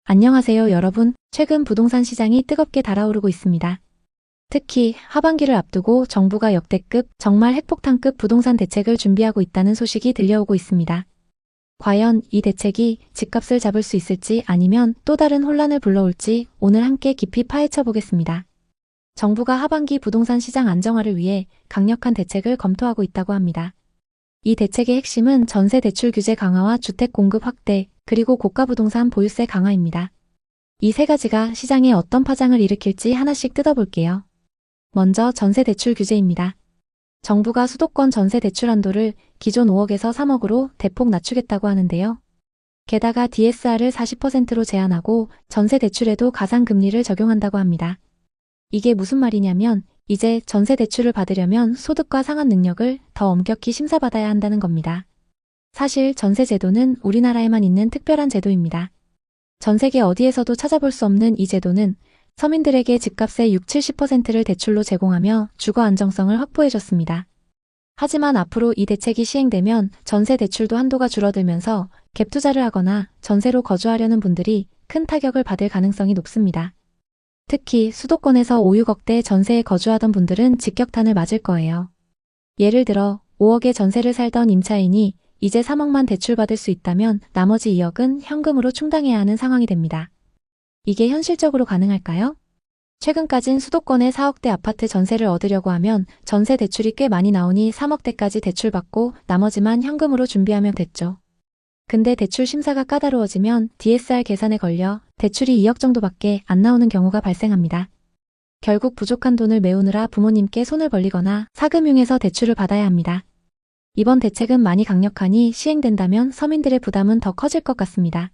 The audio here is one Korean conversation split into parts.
안녕하세요, 여러분. 최근 부동산 시장이 뜨겁게 달아오르고 있습니다. 특히 하반기를 앞두고 정부가 역대급, 정말 핵폭탄급 부동산 대책을 준비하고 있다는 소식이 들려오고 있습니다. 과연 이 대책이 집값을 잡을 수 있을지 아니면 또 다른 혼란을 불러올지 오늘 함께 깊이 파헤쳐 보겠습니다. 정부가 하반기 부동산 시장 안정화를 위해 강력한 대책을 검토하고 있다고 합니다. 이 대책의 핵심은 전세 대출 규제 강화와 주택 공급 확대, 그리고 고가 부동산 보유세 강화입니다. 이 세 가지가 시장에 어떤 파장을 일으킬지 하나씩 뜯어볼게요. 먼저 전세 대출 규제입니다. 정부가 수도권 전세 대출 한도를 기존 5억에서 3억으로 대폭 낮추겠다고 하는데요. 게다가 DSR을 40%로 제한하고 전세 대출에도 가상금리를 적용한다고 합니다. 이게 무슨 말이냐면 이제 전세 대출을 받으려면 소득과 상환 능력을 더 엄격히 심사받아야 한다는 겁니다. 사실 전세 제도는 우리나라에만 있는 특별한 제도입니다. 전 세계 어디에서도 찾아볼 수 없는 이 제도는 서민들에게 집값의 60-70%를 대출로 제공하며 주거 안정성을 확보해줬습니다. 하지만 앞으로 이 대책이 시행되면 전세 대출도 한도가 줄어들면서 갭 투자를 하거나 전세로 거주하려는 분들이 큰 타격을 받을 가능성이 높습니다. 특히 수도권에서 5, 6억대 전세에 거주하던 분들은 직격탄을 맞을 거예요. 예를 들어 5억의 전세를 살던 임차인이 이제 3억만 대출받을 수 있다면 나머지 2억은 현금으로 충당해야 하는 상황이 됩니다. 이게 현실적으로 가능할까요? 최근까진 수도권의 4억대 아파트 전세를 얻으려고 하면 전세 대출이 꽤 많이 나오니 3억대까지 대출받고 나머지만 현금으로 준비하면 됐죠. 근데 대출 심사가 까다로워지면 DSR 계산에 걸려 대출이 2억 정도밖에 안 나오는 경우가 발생합니다. 결국 부족한 돈을 메우느라 부모님께 손을 벌리거나 사금융에서 대출을 받아야 합니다. 이번 대책은 많이 강력하니 시행된다면 서민들의 부담은 더 커질 것 같습니다.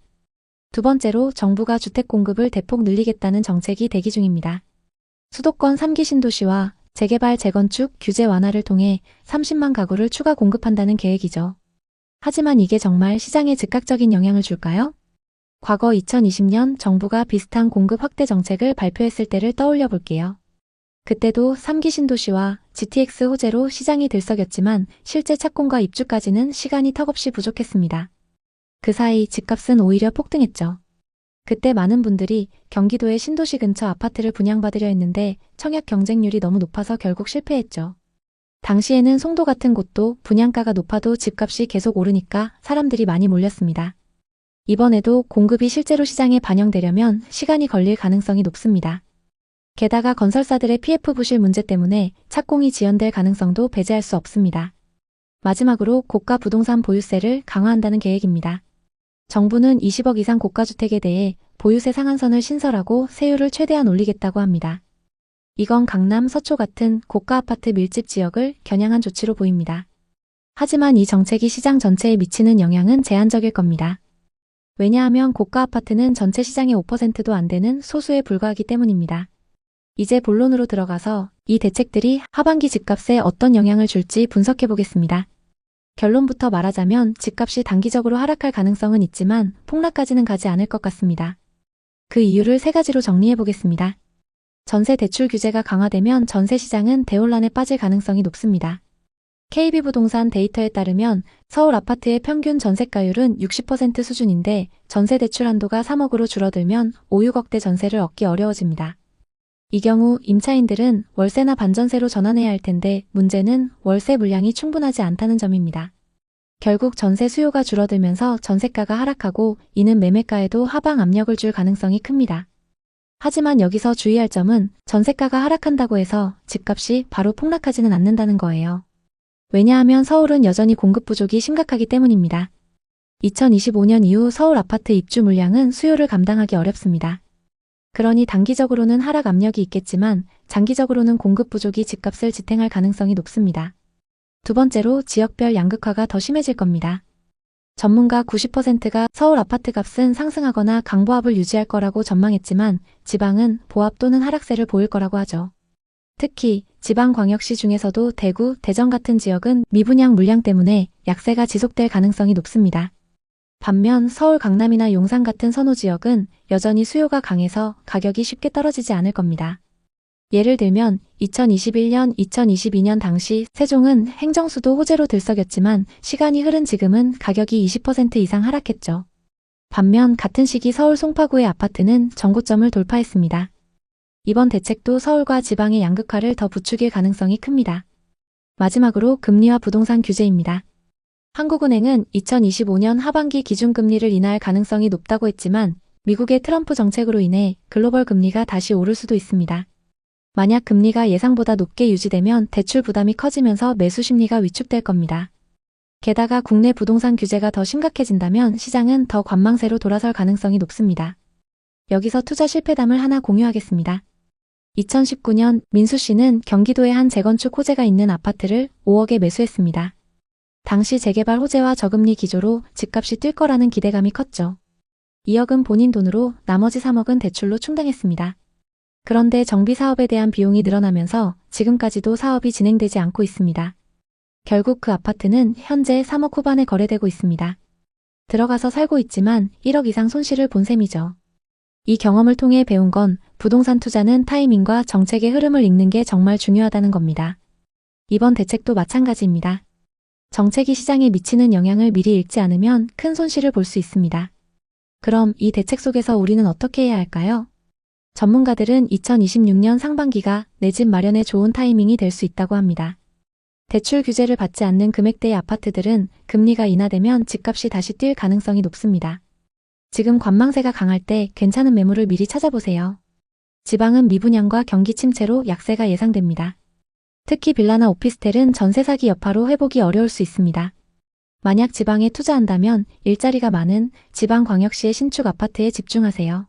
두 번째로 정부가 주택 공급을 대폭 늘리겠다는 정책이 대기 중입니다. 수도권 3기 신도시와 재개발 재건축 규제 완화를 통해 30만 가구를 추가 공급한다는 계획이죠. 하지만 이게 정말 시장에 즉각적인 영향을 줄까요? 과거 2020년 정부가 비슷한 공급 확대 정책을 발표했을 때를 떠올려 볼게요. 그때도 3기 신도시와 GTX 호재로 시장이 들썩였지만 실제 착공과 입주까지는 시간이 턱없이 부족했습니다. 그 사이 집값은 오히려 폭등했죠. 그때 많은 분들이 경기도의 신도시 근처 아파트를 분양받으려 했는데 청약 경쟁률이 너무 높아서 결국 실패했죠. 당시에는 송도 같은 곳도 분양가가 높아도 집값이 계속 오르니까 사람들이 많이 몰렸습니다. 이번에도 공급이 실제로 시장에 반영되려면 시간이 걸릴 가능성이 높습니다. 게다가 건설사들의 PF 부실 문제 때문에 착공이 지연될 가능성도 배제할 수 없습니다. 마지막으로 고가 부동산 보유세를 강화한다는 계획입니다. 정부는 20억 이상 고가주택에 대해 보유세 상한선을 신설하고 세율을 최대한 올리겠다고 합니다. 이건 강남, 서초 같은 고가 아파트 밀집 지역을 겨냥한 조치로 보입니다. 하지만 이 정책이 시장 전체에 미치는 영향은 제한적일 겁니다. 왜냐하면 고가 아파트는 전체 시장의 5%도 안 되는 소수에 불과하기 때문입니다. 이제 본론으로 들어가서 이 대책들이 하반기 집값에 어떤 영향을 줄지 분석해 보겠습니다. 결론부터 말하자면 집값이 단기적으로 하락할 가능성은 있지만 폭락까지는 가지 않을 것 같습니다. 그 이유를 세 가지로 정리해 보겠습니다. 전세 대출 규제가 강화되면 전세 시장은 대혼란에 빠질 가능성이 높습니다. KB부동산 데이터에 따르면 서울 아파트의 평균 전세가율은 60% 수준인데 전세 대출 한도가 3억으로 줄어들면 5, 6억대 전세를 얻기 어려워집니다. 이 경우 임차인들은 월세나 반전세로 전환해야 할 텐데 문제는 월세 물량이 충분하지 않다는 점입니다. 결국 전세 수요가 줄어들면서 전세가가 하락하고 이는 매매가에도 하방 압력을 줄 가능성이 큽니다. 하지만 여기서 주의할 점은 전세가가 하락한다고 해서 집값이 바로 폭락하지는 않는다는 거예요. 왜냐하면 서울은 여전히 공급 부족이 심각하기 때문입니다. 2025년 이후 서울 아파트 입주 물량은 수요를 감당하기 어렵습니다. 그러니 단기적으로는 하락 압력이 있겠지만 장기적으로는 공급 부족이 집값을 지탱할 가능성이 높습니다. 두 번째로 지역별 양극화가 더 심해질 겁니다. 전문가 90%가 서울 아파트 값은 상승하거나 강보합을 유지할 거라고 전망했지만 지방은 보합 또는 하락세를 보일 거라고 하죠. 특히 지방광역시 중에서도 대구, 대전 같은 지역은 미분양 물량 때문에 약세가 지속될 가능성이 높습니다. 반면 서울 강남이나 용산 같은 선호 지역은 여전히 수요가 강해서 가격이 쉽게 떨어지지 않을 겁니다. 예를 들면 2021년, 2022년 당시 세종은 행정수도 호재로 들썩였지만 시간이 흐른 지금은 가격이 20% 이상 하락했죠. 반면 같은 시기 서울 송파구의 아파트는 정고점을 돌파했습니다. 이번 대책도 서울과 지방의 양극화를 더 부추길 가능성이 큽니다. 마지막으로 금리와 부동산 규제입니다. 한국은행은 2025년 하반기 기준금리를 인하할 가능성이 높다고 했지만 미국의 트럼프 정책으로 인해 글로벌 금리가 다시 오를 수도 있습니다. 만약 금리가 예상보다 높게 유지되면 대출 부담이 커지면서 매수 심리가 위축될 겁니다. 게다가 국내 부동산 규제가 더 심각해진다면 시장은 더 관망세로 돌아설 가능성이 높습니다. 여기서 투자 실패담을 하나 공유하겠습니다. 2019년 민수 씨는 경기도의 한 재건축 호재가 있는 아파트를 5억에 매수했습니다. 당시 재개발 호재와 저금리 기조로 집값이 뛸 거라는 기대감이 컸죠. 2억은 본인 돈으로 나머지 3억은 대출로 충당했습니다. 그런데 정비 사업에 대한 비용이 늘어나면서 지금까지도 사업이 진행되지 않고 있습니다. 결국 그 아파트는 현재 3억 후반에 거래되고 있습니다. 들어가서 살고 있지만 1억 이상 손실을 본 셈이죠. 이 경험을 통해 배운 건 부동산 투자는 타이밍과 정책의 흐름을 읽는 게 정말 중요하다는 겁니다. 이번 대책도 마찬가지입니다. 정책이 시장에 미치는 영향을 미리 읽지 않으면 큰 손실을 볼 수 있습니다. 그럼 이 대책 속에서 우리는 어떻게 해야 할까요? 전문가들은 2026년 상반기가 내 집 마련에 좋은 타이밍이 될 수 있다고 합니다. 대출 규제를 받지 않는 금액대의 아파트들은 금리가 인하되면 집값이 다시 뛸 가능성이 높습니다. 지금 관망세가 강할 때 괜찮은 매물을 미리 찾아보세요. 지방은 미분양과 경기 침체로 약세가 예상됩니다. 특히 빌라나 오피스텔은 전세 사기 여파로 회복이 어려울 수 있습니다. 만약 지방에 투자한다면 일자리가 많은 지방광역시의 신축 아파트에 집중하세요.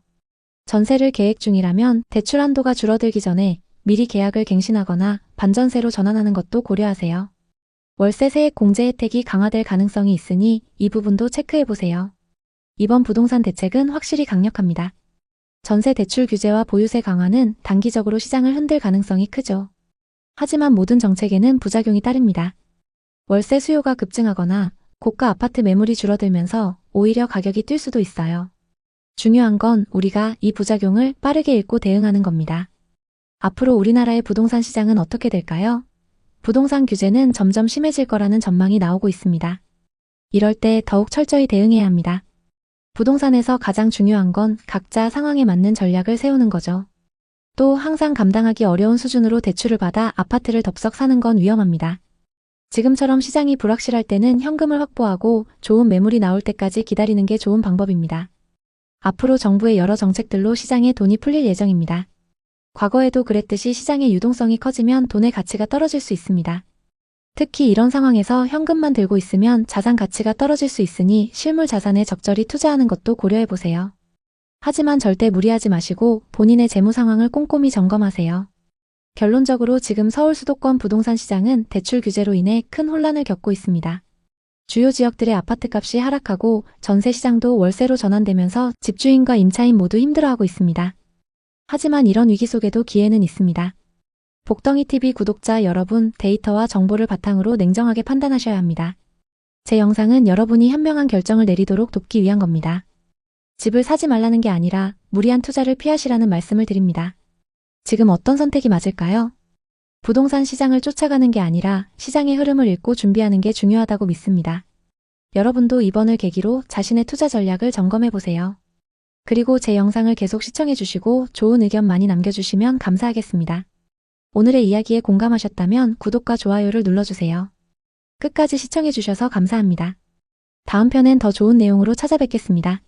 전세를 계획 중이라면 대출 한도가 줄어들기 전에 미리 계약을 갱신하거나 반전세로 전환하는 것도 고려하세요. 월세 세액 공제 혜택이 강화될 가능성이 있으니 이 부분도 체크해보세요. 이번 부동산 대책은 확실히 강력합니다. 전세 대출 규제와 보유세 강화는 단기적으로 시장을 흔들 가능성이 크죠. 하지만 모든 정책에는 부작용이 따릅니다. 월세 수요가 급증하거나 고가 아파트 매물이 줄어들면서 오히려 가격이 뛸 수도 있어요. 중요한 건 우리가 이 부작용을 빠르게 읽고 대응하는 겁니다. 앞으로 우리나라의 부동산 시장은 어떻게 될까요? 부동산 규제는 점점 심해질 거라는 전망이 나오고 있습니다. 이럴 때 더욱 철저히 대응해야 합니다. 부동산에서 가장 중요한 건 각자 상황에 맞는 전략을 세우는 거죠. 또 항상 감당하기 어려운 수준으로 대출을 받아 아파트를 덥석 사는 건 위험합니다. 지금처럼 시장이 불확실할 때는 현금을 확보하고 좋은 매물이 나올 때까지 기다리는 게 좋은 방법입니다. 앞으로 정부의 여러 정책들로 시장에 돈이 풀릴 예정입니다. 과거에도 그랬듯이 시장의 유동성이 커지면 돈의 가치가 떨어질 수 있습니다. 특히 이런 상황에서 현금만 들고 있으면 자산 가치가 떨어질 수 있으니 실물 자산에 적절히 투자하는 것도 고려해보세요. 하지만 절대 무리하지 마시고 본인의 재무 상황을 꼼꼼히 점검하세요. 결론적으로 지금 서울 수도권 부동산 시장은 대출 규제로 인해 큰 혼란을 겪고 있습니다. 주요 지역들의 아파트값이 하락하고 전세 시장도 월세로 전환되면서 집주인과 임차인 모두 힘들어하고 있습니다. 하지만 이런 위기 속에도 기회는 있습니다. 복덩이TV 구독자 여러분, 데이터와 정보를 바탕으로 냉정하게 판단하셔야 합니다. 제 영상은 여러분이 현명한 결정을 내리도록 돕기 위한 겁니다. 집을 사지 말라는 게 아니라 무리한 투자를 피하시라는 말씀을 드립니다. 지금 어떤 선택이 맞을까요? 부동산 시장을 쫓아가는 게 아니라 시장의 흐름을 읽고 준비하는 게 중요하다고 믿습니다. 여러분도 이번을 계기로 자신의 투자 전략을 점검해보세요. 그리고 제 영상을 계속 시청해주시고 좋은 의견 많이 남겨주시면 감사하겠습니다. 오늘의 이야기에 공감하셨다면 구독과 좋아요를 눌러주세요. 끝까지 시청해주셔서 감사합니다. 다음 편엔 더 좋은 내용으로 찾아뵙겠습니다.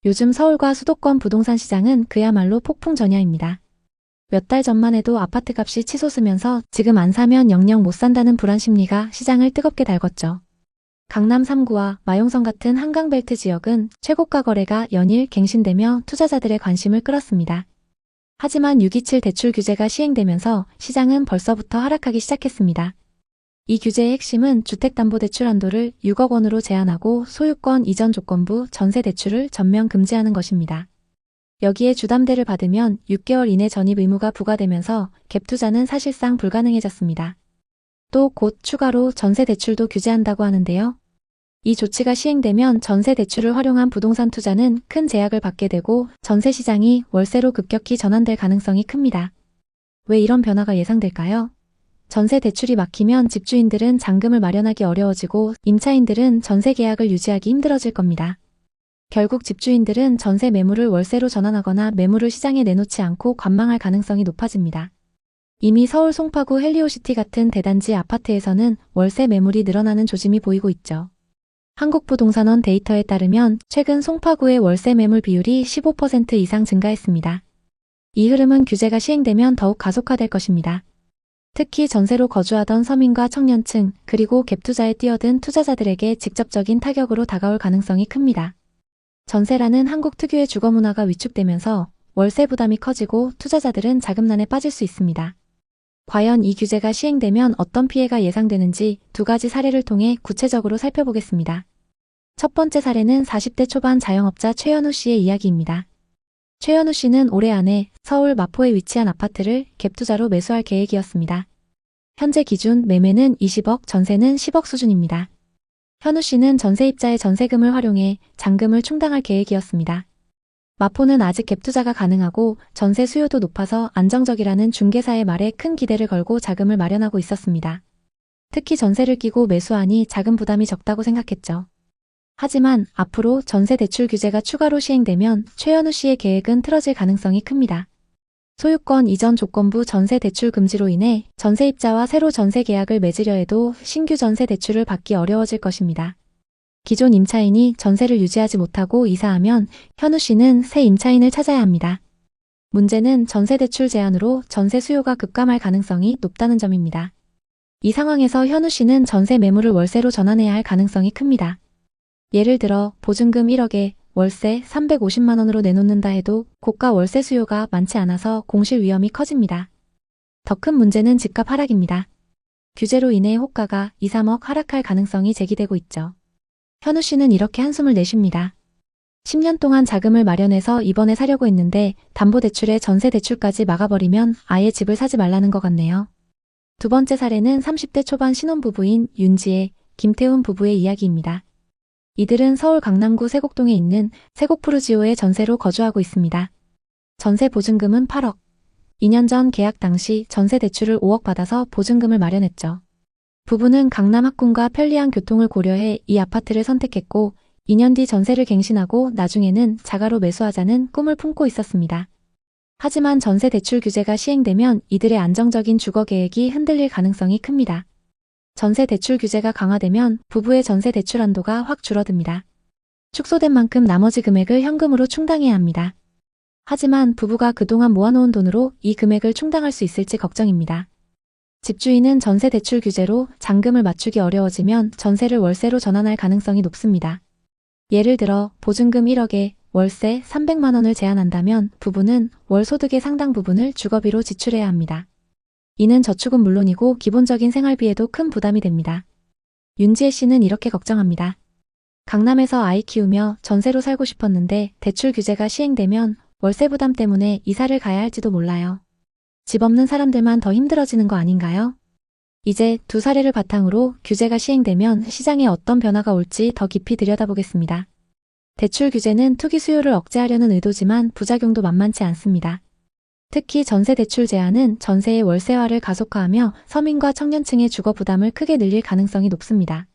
요즘 서울과 수도권 부동산 시장은 그야말로 폭풍전야입니다. 몇 달 전만 해도 아파트 값이 치솟으면서 지금 안 사면 영영 못 산다는 불안 심리가 시장을 뜨겁게 달궜죠. 강남 3구와 마용성 같은 한강벨트 지역은 최고가 거래가 연일 갱신되며 투자자들의 관심을 끌었습니다. 하지만 627 대출 규제가 시행되면서 시장은 벌써부터 하락하기 시작했습니다. 이 규제의 핵심은 주택담보대출 한도를 6억 원으로 제한하고 소유권 이전 조건부 전세 대출을 전면 금지하는 것입니다. 여기에 주담대를 받으면 6개월 이내 전입 의무가 부과되면서 갭 투자는 사실상 불가능해졌습니다. 또 곧 추가로 전세 대출도 규제한다고 하는데요. 이 조치가 시행되면 전세 대출을 활용한 부동산 투자는 큰 제약을 받게 되고 전세 시장이 월세로 급격히 전환될 가능성이 큽니다. 왜 이런 변화가 예상될까요? 전세 대출이 막히면 집주인들은 잔금을 마련하기 어려워지고 임차인들은 전세 계약을 유지하기 힘들어질 겁니다. 결국 집주인들은 전세 매물을 월세로 전환하거나 매물을 시장에 내놓지 않고 관망할 가능성이 높아집니다. 이미 서울 송파구 헬리오시티 같은 대단지 아파트에서는 월세 매물이 늘어나는 조짐이 보이고 있죠. 한국부동산원 데이터에 따르면 최근 송파구의 월세 매물 비율이 15% 이상 증가했습니다. 이 흐름은 규제가 시행되면 더욱 가속화될 것입니다. 특히 전세로 거주하던 서민과 청년층, 그리고 갭투자에 뛰어든 투자자들에게 직접적인 타격으로 다가올 가능성이 큽니다. 전세라는 한국 특유의 주거 문화가 위축되면서 월세 부담이 커지고 투자자들은 자금난에 빠질 수 있습니다. 과연 이 규제가 시행되면 어떤 피해가 예상되는지 두 가지 사례를 통해 구체적으로 살펴보겠습니다. 첫 번째 사례는 40대 초반 자영업자 최현우 씨의 이야기입니다. 최현우 씨는 올해 안에 서울 마포에 위치한 아파트를 갭투자로 매수할 계획이었습니다. 현재 기준 매매는 20억, 전세는 10억 수준입니다. 현우 씨는 전세입자의 전세금을 활용해 잔금을 충당할 계획이었습니다. 마포는 아직 갭투자가 가능하고 전세 수요도 높아서 안정적이라는 중개사의 말에 큰 기대를 걸고 자금을 마련하고 있었습니다. 특히 전세를 끼고 매수하니 자금 부담이 적다고 생각했죠. 하지만 앞으로 전세 대출 규제가 추가로 시행되면 최현우 씨의 계획은 틀어질 가능성이 큽니다. 소유권 이전 조건부 전세 대출 금지로 인해 전세입자와 새로 전세 계약을 맺으려 해도 신규 전세 대출을 받기 어려워질 것입니다. 기존 임차인이 전세를 유지하지 못하고 이사하면 현우 씨는 새 임차인을 찾아야 합니다. 문제는 전세 대출 제한으로 전세 수요가 급감할 가능성이 높다는 점입니다. 이 상황에서 현우 씨는 전세 매물을 월세로 전환해야 할 가능성이 큽니다. 예를 들어 보증금 1억에 월세 350만 원으로 내놓는다 해도 고가 월세 수요가 많지 않아서 공실 위험이 커집니다. 더 큰 문제는 집값 하락입니다. 규제로 인해 호가가 2, 3억 하락할 가능성이 제기되고 있죠. 현우 씨는 이렇게 한숨을 내쉽니다. 10년 동안 자금을 마련해서 이번에 사려고 했는데 담보대출에 전세대출까지 막아버리면 아예 집을 사지 말라는 것 같네요. 두 번째 사례는 30대 초반 신혼부부인 윤지혜, 김태훈 부부의 이야기입니다. 이들은 서울 강남구 세곡동에 있는 세곡푸르지오에 전세로 거주하고 있습니다. 전세 보증금은 8억. 2년 전 계약 당시 전세대출을 5억 받아서 보증금을 마련했죠. 부부는 강남 학군과 편리한 교통을 고려해 이 아파트를 선택했고 2년 뒤 전세를 갱신하고 나중에는 자가로 매수하자는 꿈을 품고 있었습니다. 하지만 전세 대출 규제가 시행되면 이들의 안정적인 주거 계획이 흔들릴 가능성이 큽니다. 전세 대출 규제가 강화되면 부부의 전세 대출 한도가 확 줄어듭니다. 축소된 만큼 나머지 금액을 현금으로 충당해야 합니다. 하지만 부부가 그동안 모아놓은 돈으로 이 금액을 충당할 수 있을지 걱정입니다. 집주인은 전세 대출 규제로 잔금을 맞추기 어려워지면 전세를 월세로 전환할 가능성이 높습니다. 예를 들어 보증금 1억에 월세 300만 원을 제한한다면 부부는 월 소득의 상당 부분을 주거비로 지출해야 합니다. 이는 저축은 물론이고 기본적인 생활비에도 큰 부담이 됩니다. 윤지혜 씨는 이렇게 걱정합니다. 강남에서 아이 키우며 전세로 살고 싶었는데 대출 규제가 시행되면 월세 부담 때문에 이사를 가야 할지도 몰라요. 집 없는 사람들만 더 힘들어지는 거 아닌가요? 이제 두 사례를 바탕으로 규제가 시행되면 시장에 어떤 변화가 올지 더 깊이 들여다보겠습니다. 대출 규제는 투기 수요를 억제하려는 의도지만 부작용도 만만치 않습니다. 특히 전세 대출 제한은 전세의 월세화를 가속화하며 서민과 청년층의 주거 부담을 크게 늘릴 가능성이 높습니다.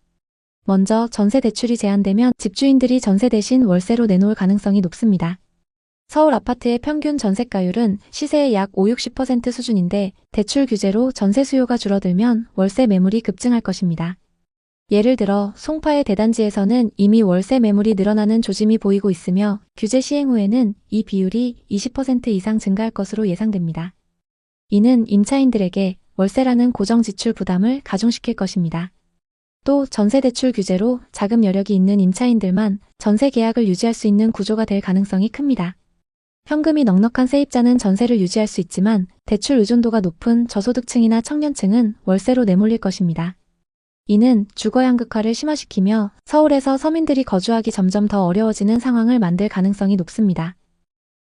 먼저 전세 대출이 제한되면 집주인들이 전세 대신 월세로 내놓을 가능성이 높습니다. 서울 아파트의 평균 전세가율은 시세의 약 5, 60% 수준인데 대출 규제로 전세 수요가 줄어들면 월세 매물이 급증할 것입니다. 예를 들어 송파의 대단지에서는 이미 월세 매물이 늘어나는 조짐이 보이고 있으며 규제 시행 후에는 이 비율이 20% 이상 증가할 것으로 예상됩니다. 이는 임차인들에게 월세라는 고정 지출 부담을 가중시킬 것입니다. 또 전세 대출 규제로 자금 여력이 있는 임차인들만 전세 계약을 유지할 수 있는 구조가 될 가능성이 큽니다. 현금이 넉넉한 세입자는 전세를 유지할 수 있지만 대출 의존도가 높은 저소득층이나 청년층은 월세로 내몰릴 것입니다. 이는 주거 양극화를 심화시키며 서울에서 서민들이 거주하기 점점 더 어려워지는 상황을 만들 가능성이 높습니다.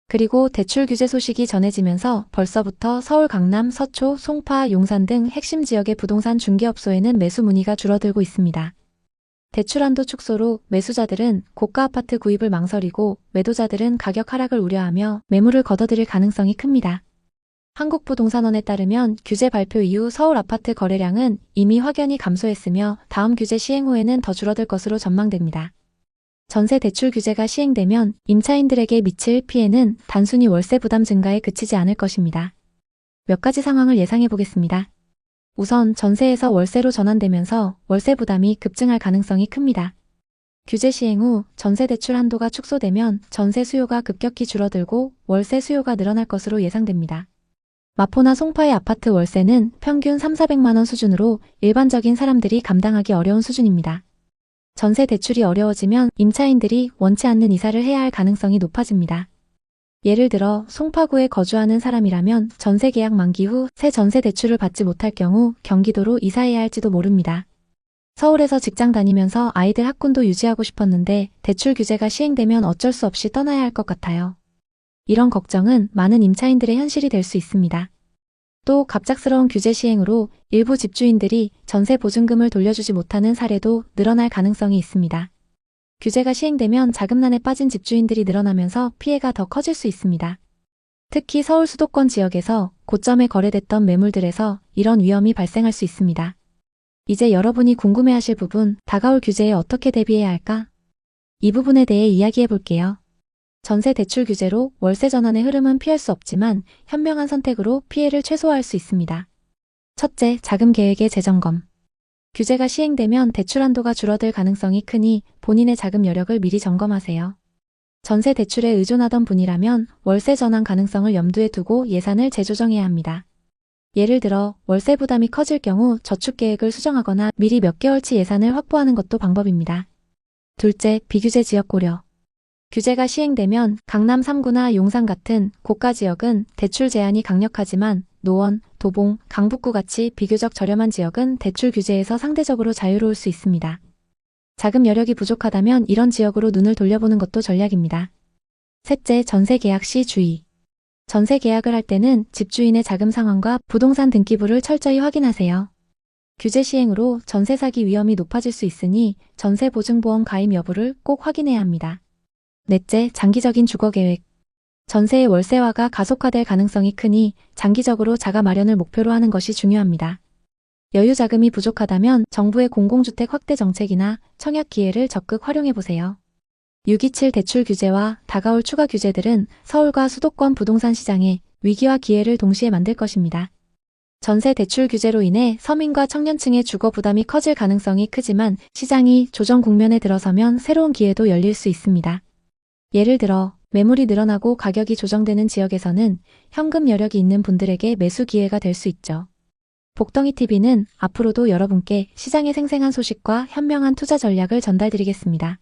그리고 대출 규제 소식이 전해지면서 벌써부터 서울 강남, 서초, 송파, 용산 등 핵심 지역의 부동산 중개업소에는 매수 문의가 줄어들고 있습니다. 대출 한도 축소로 매수자들은 고가 아파트 구입을 망설이고 매도자들은 가격 하락을 우려하며 매물을 걷어들일 가능성이 큽니다. 한국부동산원에 따르면 규제 발표 이후 서울 아파트 거래량은 이미 확연히 감소했으며 다음 규제 시행 후에는 더 줄어들 것으로 전망됩니다. 전세 대출 규제가 시행되면 임차인들에게 미칠 피해는 단순히 월세 부담 증가에 그치지 않을 것입니다. 몇 가지 상황을 예상해 보겠습니다. 우선 전세에서 월세로 전환되면서 월세 부담이 급증할 가능성이 큽니다. 규제 시행 후 전세 대출 한도가 축소되면 전세 수요가 급격히 줄어들고 월세 수요가 늘어날 것으로 예상됩니다. 마포나 송파의 아파트 월세는 평균 3,400만 원 수준으로 일반적인 사람들이 감당하기 어려운 수준입니다. 전세 대출이 어려워지면 임차인들이 원치 않는 이사를 해야 할 가능성이 높아집니다. 예를 들어 송파구에 거주하는 사람이라면 전세 계약 만기 후 새 전세 대출을 받지 못할 경우 경기도로 이사해야 할지도 모릅니다. 서울에서 직장 다니면서 아이들 학군도 유지하고 싶었는데 대출 규제가 시행되면 어쩔 수 없이 떠나야 할 것 같아요. 이런 걱정은 많은 임차인들의 현실이 될 수 있습니다. 또 갑작스러운 규제 시행으로 일부 집주인들이 전세 보증금을 돌려주지 못하는 사례도 늘어날 가능성이 있습니다. 규제가 시행되면 자금난에 빠진 집주인들이 늘어나면서 피해가 더 커질 수 있습니다. 특히 서울 수도권 지역에서 고점에 거래됐던 매물들에서 이런 위험이 발생할 수 있습니다. 이제 여러분이 궁금해하실 부분, 다가올 규제에 어떻게 대비해야 할까? 이 부분에 대해 이야기해 볼게요. 전세 대출 규제로 월세 전환의 흐름은 피할 수 없지만 현명한 선택으로 피해를 최소화할 수 있습니다. 첫째, 자금 계획의 재점검. 규제가 시행되면 대출 한도가 줄어들 가능성이 크니 본인의 자금 여력을 미리 점검하세요. 전세 대출에 의존하던 분이라면 월세 전환 가능성을 염두에 두고 예산을 재조정해야 합니다. 예를 들어 월세 부담이 커질 경우 저축 계획을 수정하거나 미리 몇 개월치 예산을 확보하는 것도 방법입니다. 둘째, 비규제 지역 고려. 규제가 시행되면 강남 3구나 용산 같은 고가 지역은 대출 제한이 강력하지만 노원, 도봉, 강북구 같이 비교적 저렴한 지역은 대출 규제에서 상대적으로 자유로울 수 있습니다. 자금 여력이 부족하다면 이런 지역으로 눈을 돌려보는 것도 전략입니다. 셋째, 전세 계약 시 주의. 전세 계약을 할 때는 집주인의 자금 상황과 부동산 등기부를 철저히 확인하세요. 규제 시행으로 전세 사기 위험이 높아질 수 있으니 전세 보증보험 가입 여부를 꼭 확인해야 합니다. 넷째, 장기적인 주거 계획. 전세의 월세화가 가속화될 가능성이 크니 장기적으로 자가 마련을 목표로 하는 것이 중요합니다. 여유 자금이 부족하다면 정부의 공공주택 확대 정책이나 청약 기회를 적극 활용해 보세요. 627 대출 규제와 다가올 추가 규제들은 서울과 수도권 부동산 시장에 위기와 기회를 동시에 만들 것입니다. 전세 대출 규제로 인해 서민과 청년층의 주거 부담이 커질 가능성이 크지만 시장이 조정 국면에 들어서면 새로운 기회도 열릴 수 있습니다. 예를 들어 매물이 늘어나고 가격이 조정되는 지역에서는 현금 여력이 있는 분들에게 매수 기회가 될 수 있죠. 복덩이TV는 앞으로도 여러분께 시장의 생생한 소식과 현명한 투자 전략을 전달드리겠습니다.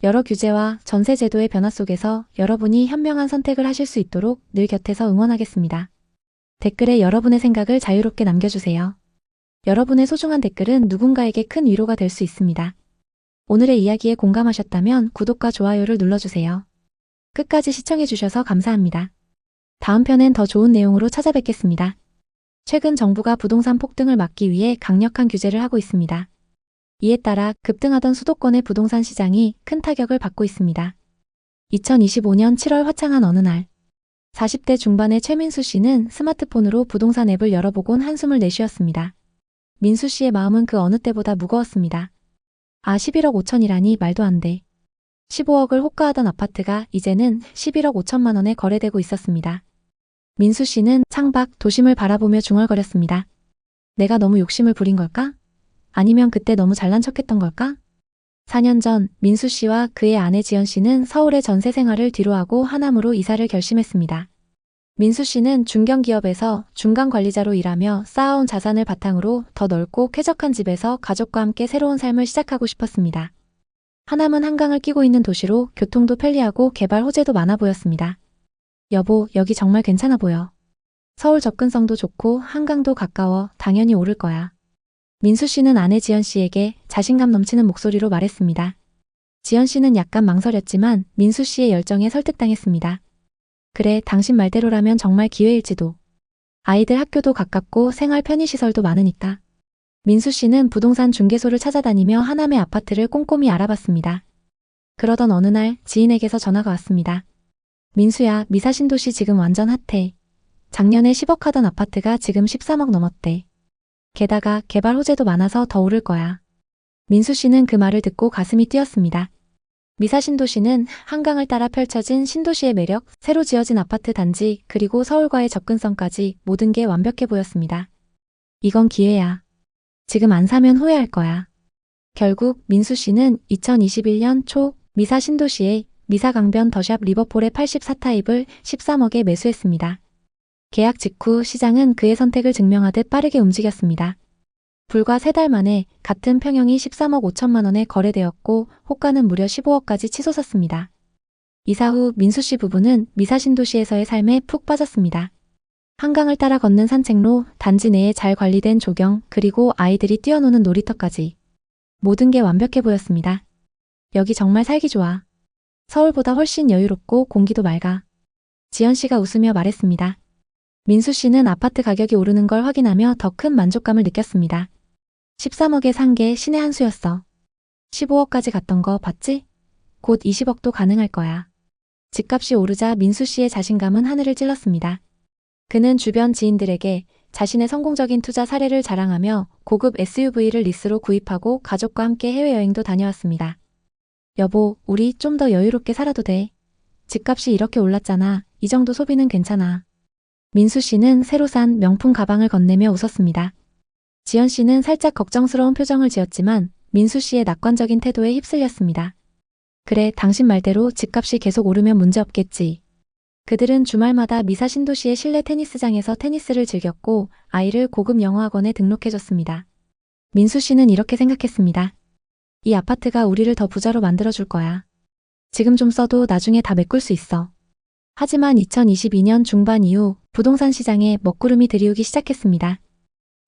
여러 규제와 전세 제도의 변화 속에서 여러분이 현명한 선택을 하실 수 있도록 늘 곁에서 응원하겠습니다. 댓글에 여러분의 생각을 자유롭게 남겨주세요. 여러분의 소중한 댓글은 누군가에게 큰 위로가 될 수 있습니다. 오늘의 이야기에 공감하셨다면 구독과 좋아요를 눌러주세요. 끝까지 시청해주셔서 감사합니다. 다음 편엔 더 좋은 내용으로 찾아뵙겠습니다. 최근 정부가 부동산 폭등을 막기 위해 강력한 규제를 하고 있습니다. 이에 따라 급등하던 수도권의 부동산 시장이 큰 타격을 받고 있습니다. 2025년 7월 화창한 어느 날 40대 중반의 최민수 씨는 스마트폰으로 부동산 앱을 열어보곤 한숨을 내쉬었습니다. 민수 씨의 마음은 그 어느 때보다 무거웠습니다. 11억 5천이라니 말도 안 돼. 15억을 호가하던 아파트가 이제는 11억 5천만 원에 거래되고 있었습니다. 민수 씨는 창밖 도심을 바라보며 중얼거렸습니다. 내가 너무 욕심을 부린 걸까? 아니면 그때 너무 잘난 척했던 걸까? 4년 전 민수 씨와 그의 아내 지연 씨는 서울의 전세 생활을 뒤로하고 하남으로 이사를 결심했습니다. 민수 씨는 중견기업에서 중간관리자로 일하며 쌓아온 자산을 바탕으로 더 넓고 쾌적한 집에서 가족과 함께 새로운 삶을 시작하고 싶었습니다. 하남은 한강을 끼고 있는 도시로 교통도 편리하고 개발 호재도 많아 보였습니다. 여보, 여기 정말 괜찮아 보여. 서울 접근성도 좋고 한강도 가까워 당연히 오를 거야. 민수 씨는 아내 지연 씨에게 자신감 넘치는 목소리로 말했습니다. 지연 씨는 약간 망설였지만 민수 씨의 열정에 설득당했습니다. 그래, 당신 말대로라면 정말 기회일지도. 아이들 학교도 가깝고 생활 편의시설도 많으니까. 민수 씨는 부동산 중개소를 찾아다니며 하남의 아파트를 꼼꼼히 알아봤습니다. 그러던 어느 날 지인에게서 전화가 왔습니다. 민수야, 미사신도시 지금 완전 핫해. 작년에 10억 하던 아파트가 지금 13억 넘었대. 게다가 개발 호재도 많아서 더 오를 거야. 민수 씨는 그 말을 듣고 가슴이 뛰었습니다. 미사 신도시는 한강을 따라 펼쳐진 신도시의 매력, 새로 지어진 아파트 단지, 그리고 서울과의 접근성까지 모든 게 완벽해 보였습니다. 이건 기회야. 지금 안 사면 후회할 거야. 결국 민수 씨는 2021년 초 미사 신도시의 미사 강변 더샵 리버폴의 84타입을 13억에 매수했습니다. 계약 직후 시장은 그의 선택을 증명하듯 빠르게 움직였습니다. 불과 3달 만에 같은 평형이 13억 5천만 원에 거래되었고 호가는 무려 15억까지 치솟았습니다. 이사 후 민수 씨 부부는 미사 신도시에서의 삶에 푹 빠졌습니다. 한강을 따라 걷는 산책로, 단지 내에 잘 관리된 조경, 그리고 아이들이 뛰어노는 놀이터까지. 모든 게 완벽해 보였습니다. 여기 정말 살기 좋아. 서울보다 훨씬 여유롭고 공기도 맑아. 지연 씨가 웃으며 말했습니다. 민수 씨는 아파트 가격이 오르는 걸 확인하며 더 큰 만족감을 느꼈습니다. 13억에 산 게 신의 한 수였어. 15억까지 갔던 거 봤지? 곧 20억도 가능할 거야. 집값이 오르자 민수 씨의 자신감은 하늘을 찔렀습니다. 그는 주변 지인들에게 자신의 성공적인 투자 사례를 자랑하며 고급 SUV를 리스로 구입하고 가족과 함께 해외여행도 다녀왔습니다. 여보, 우리 좀 더 여유롭게 살아도 돼. 집값이 이렇게 올랐잖아. 이 정도 소비는 괜찮아. 민수 씨는 새로 산 명품 가방을 건네며 웃었습니다. 지연 씨는 살짝 걱정스러운 표정을 지었지만 민수 씨의 낙관적인 태도에 휩쓸렸습니다. 그래, 당신 말대로 집값이 계속 오르면 문제없겠지. 그들은 주말마다 미사 신도시의 실내 테니스장에서 테니스를 즐겼고 아이를 고급 영어학원에 등록해줬습니다. 민수 씨는 이렇게 생각했습니다. 이 아파트가 우리를 더 부자로 만들어줄 거야. 지금 좀 써도 나중에 다 메꿀 수 있어. 하지만 2022년 중반 이후 부동산 시장에 먹구름이 들이우기 시작했습니다.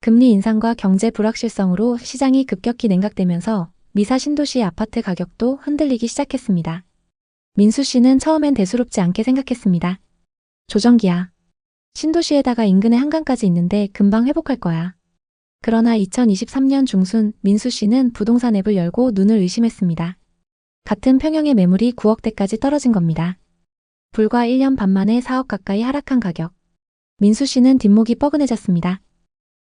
금리 인상과 경제 불확실성으로 시장이 급격히 냉각되면서 미사 신도시의 아파트 가격도 흔들리기 시작했습니다. 민수 씨는 처음엔 대수롭지 않게 생각했습니다. 조정기야. 신도시에다가 인근에 한강까지 있는데 금방 회복할 거야. 그러나 2023년 중순 민수 씨는 부동산 앱을 열고 눈을 의심했습니다. 같은 평형의 매물이 9억대까지 떨어진 겁니다. 불과 1년 반 만에 4억 가까이 하락한 가격. 민수 씨는 뒷목이 뻐근해졌습니다.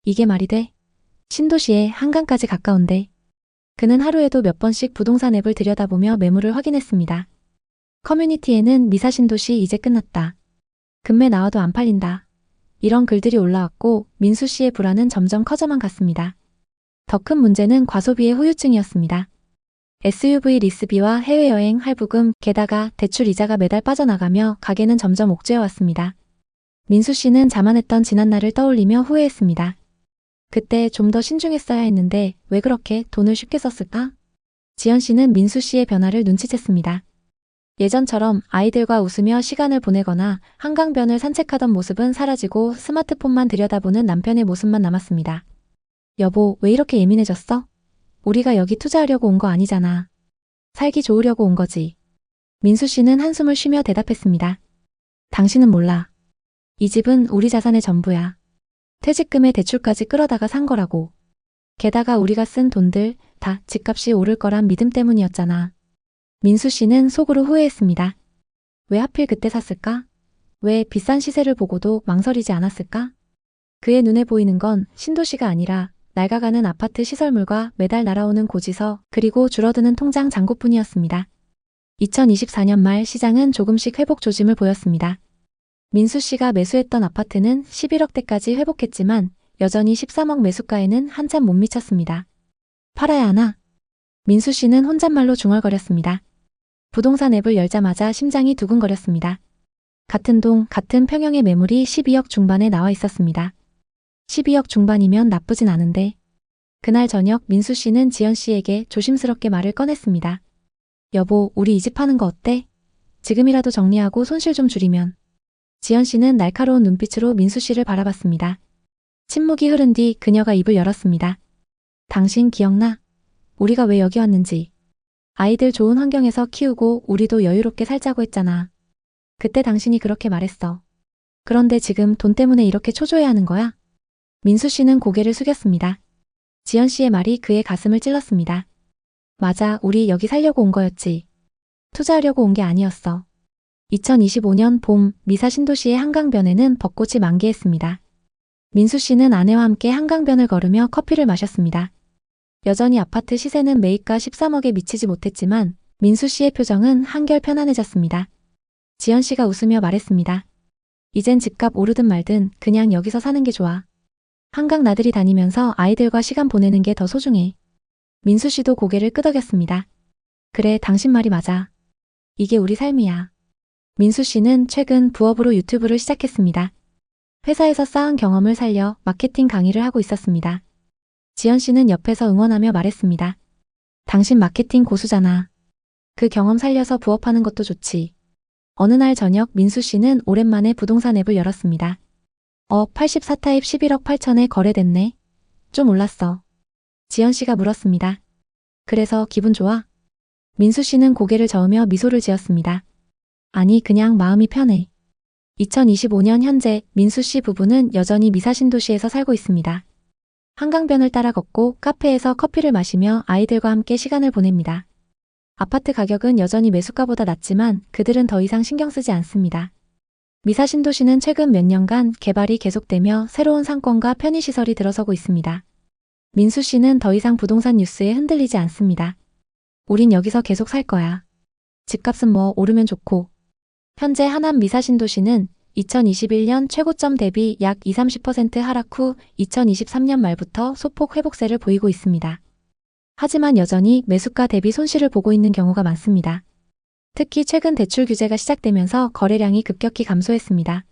이게 말이 돼? 신도시에 한강까지 가까운데. 그는 하루에도 몇 번씩 부동산 앱을 들여다보며 매물을 확인했습니다. 커뮤니티에는 미사 신도시 이제 끝났다. 금매 나와도 안 팔린다. 이런 글들이 올라왔고 민수 씨의 불안은 점점 커져만 갔습니다. 더 큰 문제는 과소비의 후유증이었습니다. SUV 리스비와 해외여행 할부금, 게다가 대출 이자가 매달 빠져나가며 가게는 점점 옥죄어 왔습니다. 민수 씨는 자만했던 지난날을 떠올리며 후회했습니다. 그때 좀 더 신중했어야 했는데 왜 그렇게 돈을 쉽게 썼을까? 지연 씨는 민수 씨의 변화를 눈치챘습니다. 예전처럼 아이들과 웃으며 시간을 보내거나 한강변을 산책하던 모습은 사라지고 스마트폰만 들여다보는 남편의 모습만 남았습니다. 여보, 왜 이렇게 예민해졌어? 우리가 여기 투자하려고 온 거 아니잖아. 살기 좋으려고 온 거지. 민수 씨는 한숨을 쉬며 대답했습니다. 당신은 몰라. 이 집은 우리 자산의 전부야. 퇴직금에 대출까지 끌어다가 산 거라고. 게다가 우리가 쓴 돈들 다 집값이 오를 거란 믿음 때문이었잖아. 민수 씨는 속으로 후회했습니다. 왜 하필 그때 샀을까? 왜 비싼 시세를 보고도 망설이지 않았을까? 그의 눈에 보이는 건 신도시가 아니라 낡아가는 아파트 시설물과 매달 날아오는 고지서, 그리고 줄어드는 통장 잔고뿐이었습니다. 2024년 말 시장은 조금씩 회복 조짐을 보였습니다. 민수 씨가 매수했던 아파트는 11억대까지 회복했지만 여전히 13억 매수가에는 한참 못 미쳤습니다. 팔아야 하나? 민수 씨는 혼잣말로 중얼거렸습니다. 부동산 앱을 열자마자 심장이 두근거렸습니다. 같은 동, 같은 평형의 매물이 12억 중반에 나와 있었습니다. 12억 중반이면 나쁘진 않은데. 그날 저녁 민수 씨는 지연 씨에게 조심스럽게 말을 꺼냈습니다. 여보, 우리 이 집 파는 거 어때? 지금이라도 정리하고 손실 좀 줄이면. 지연 씨는 날카로운 눈빛으로 민수 씨를 바라봤습니다. 침묵이 흐른 뒤 그녀가 입을 열었습니다. 당신 기억나? 우리가 왜 여기 왔는지. 아이들 좋은 환경에서 키우고 우리도 여유롭게 살자고 했잖아. 그때 당신이 그렇게 말했어. 그런데 지금 돈 때문에 이렇게 초조해하는 거야? 민수 씨는 고개를 숙였습니다. 지연 씨의 말이 그의 가슴을 찔렀습니다. 맞아, 우리 여기 살려고 온 거였지. 투자하려고 온 게 아니었어. 2025년 봄 미사 신도시의 한강변에는 벚꽃이 만개했습니다. 민수 씨는 아내와 함께 한강변을 걸으며 커피를 마셨습니다. 여전히 아파트 시세는 매입가 13억에 미치지 못했지만 민수 씨의 표정은 한결 편안해졌습니다. 지연 씨가 웃으며 말했습니다. 이젠 집값 오르든 말든 그냥 여기서 사는 게 좋아. 한강 나들이 다니면서 아이들과 시간 보내는 게 더 소중해. 민수 씨도 고개를 끄덕였습니다. 그래, 당신 말이 맞아. 이게 우리 삶이야. 민수 씨는 최근 부업으로 유튜브를 시작했습니다. 회사에서 쌓은 경험을 살려 마케팅 강의를 하고 있었습니다. 지연 씨는 옆에서 응원하며 말했습니다. 당신 마케팅 고수잖아. 그 경험 살려서 부업하는 것도 좋지. 어느 날 저녁 민수 씨는 오랜만에 부동산 앱을 열었습니다. 84타입 11억 8천에 거래됐네. 좀 올랐어. 지연 씨가 물었습니다. 그래서 기분 좋아? 민수 씨는 고개를 저으며 미소를 지었습니다. 아니, 그냥 마음이 편해. 2025년 현재 민수 씨 부부는 여전히 미사신도시에서 살고 있습니다. 한강변을 따라 걷고 카페에서 커피를 마시며 아이들과 함께 시간을 보냅니다. 아파트 가격은 여전히 매수가보다 낮지만 그들은 더 이상 신경 쓰지 않습니다. 미사신도시는 최근 몇 년간 개발이 계속되며 새로운 상권과 편의시설이 들어서고 있습니다. 민수 씨는 더 이상 부동산 뉴스에 흔들리지 않습니다. 우린 여기서 계속 살 거야. 집값은 뭐 오르면 좋고. 현재 하남 미사신도시는 2021년 최고점 대비 약 20-30% 하락 후 2023년 말부터 소폭 회복세를 보이고 있습니다. 하지만 여전히 매수가 대비 손실을 보고 있는 경우가 많습니다. 특히 최근 대출 규제가 시작되면서 거래량이 급격히 감소했습니다.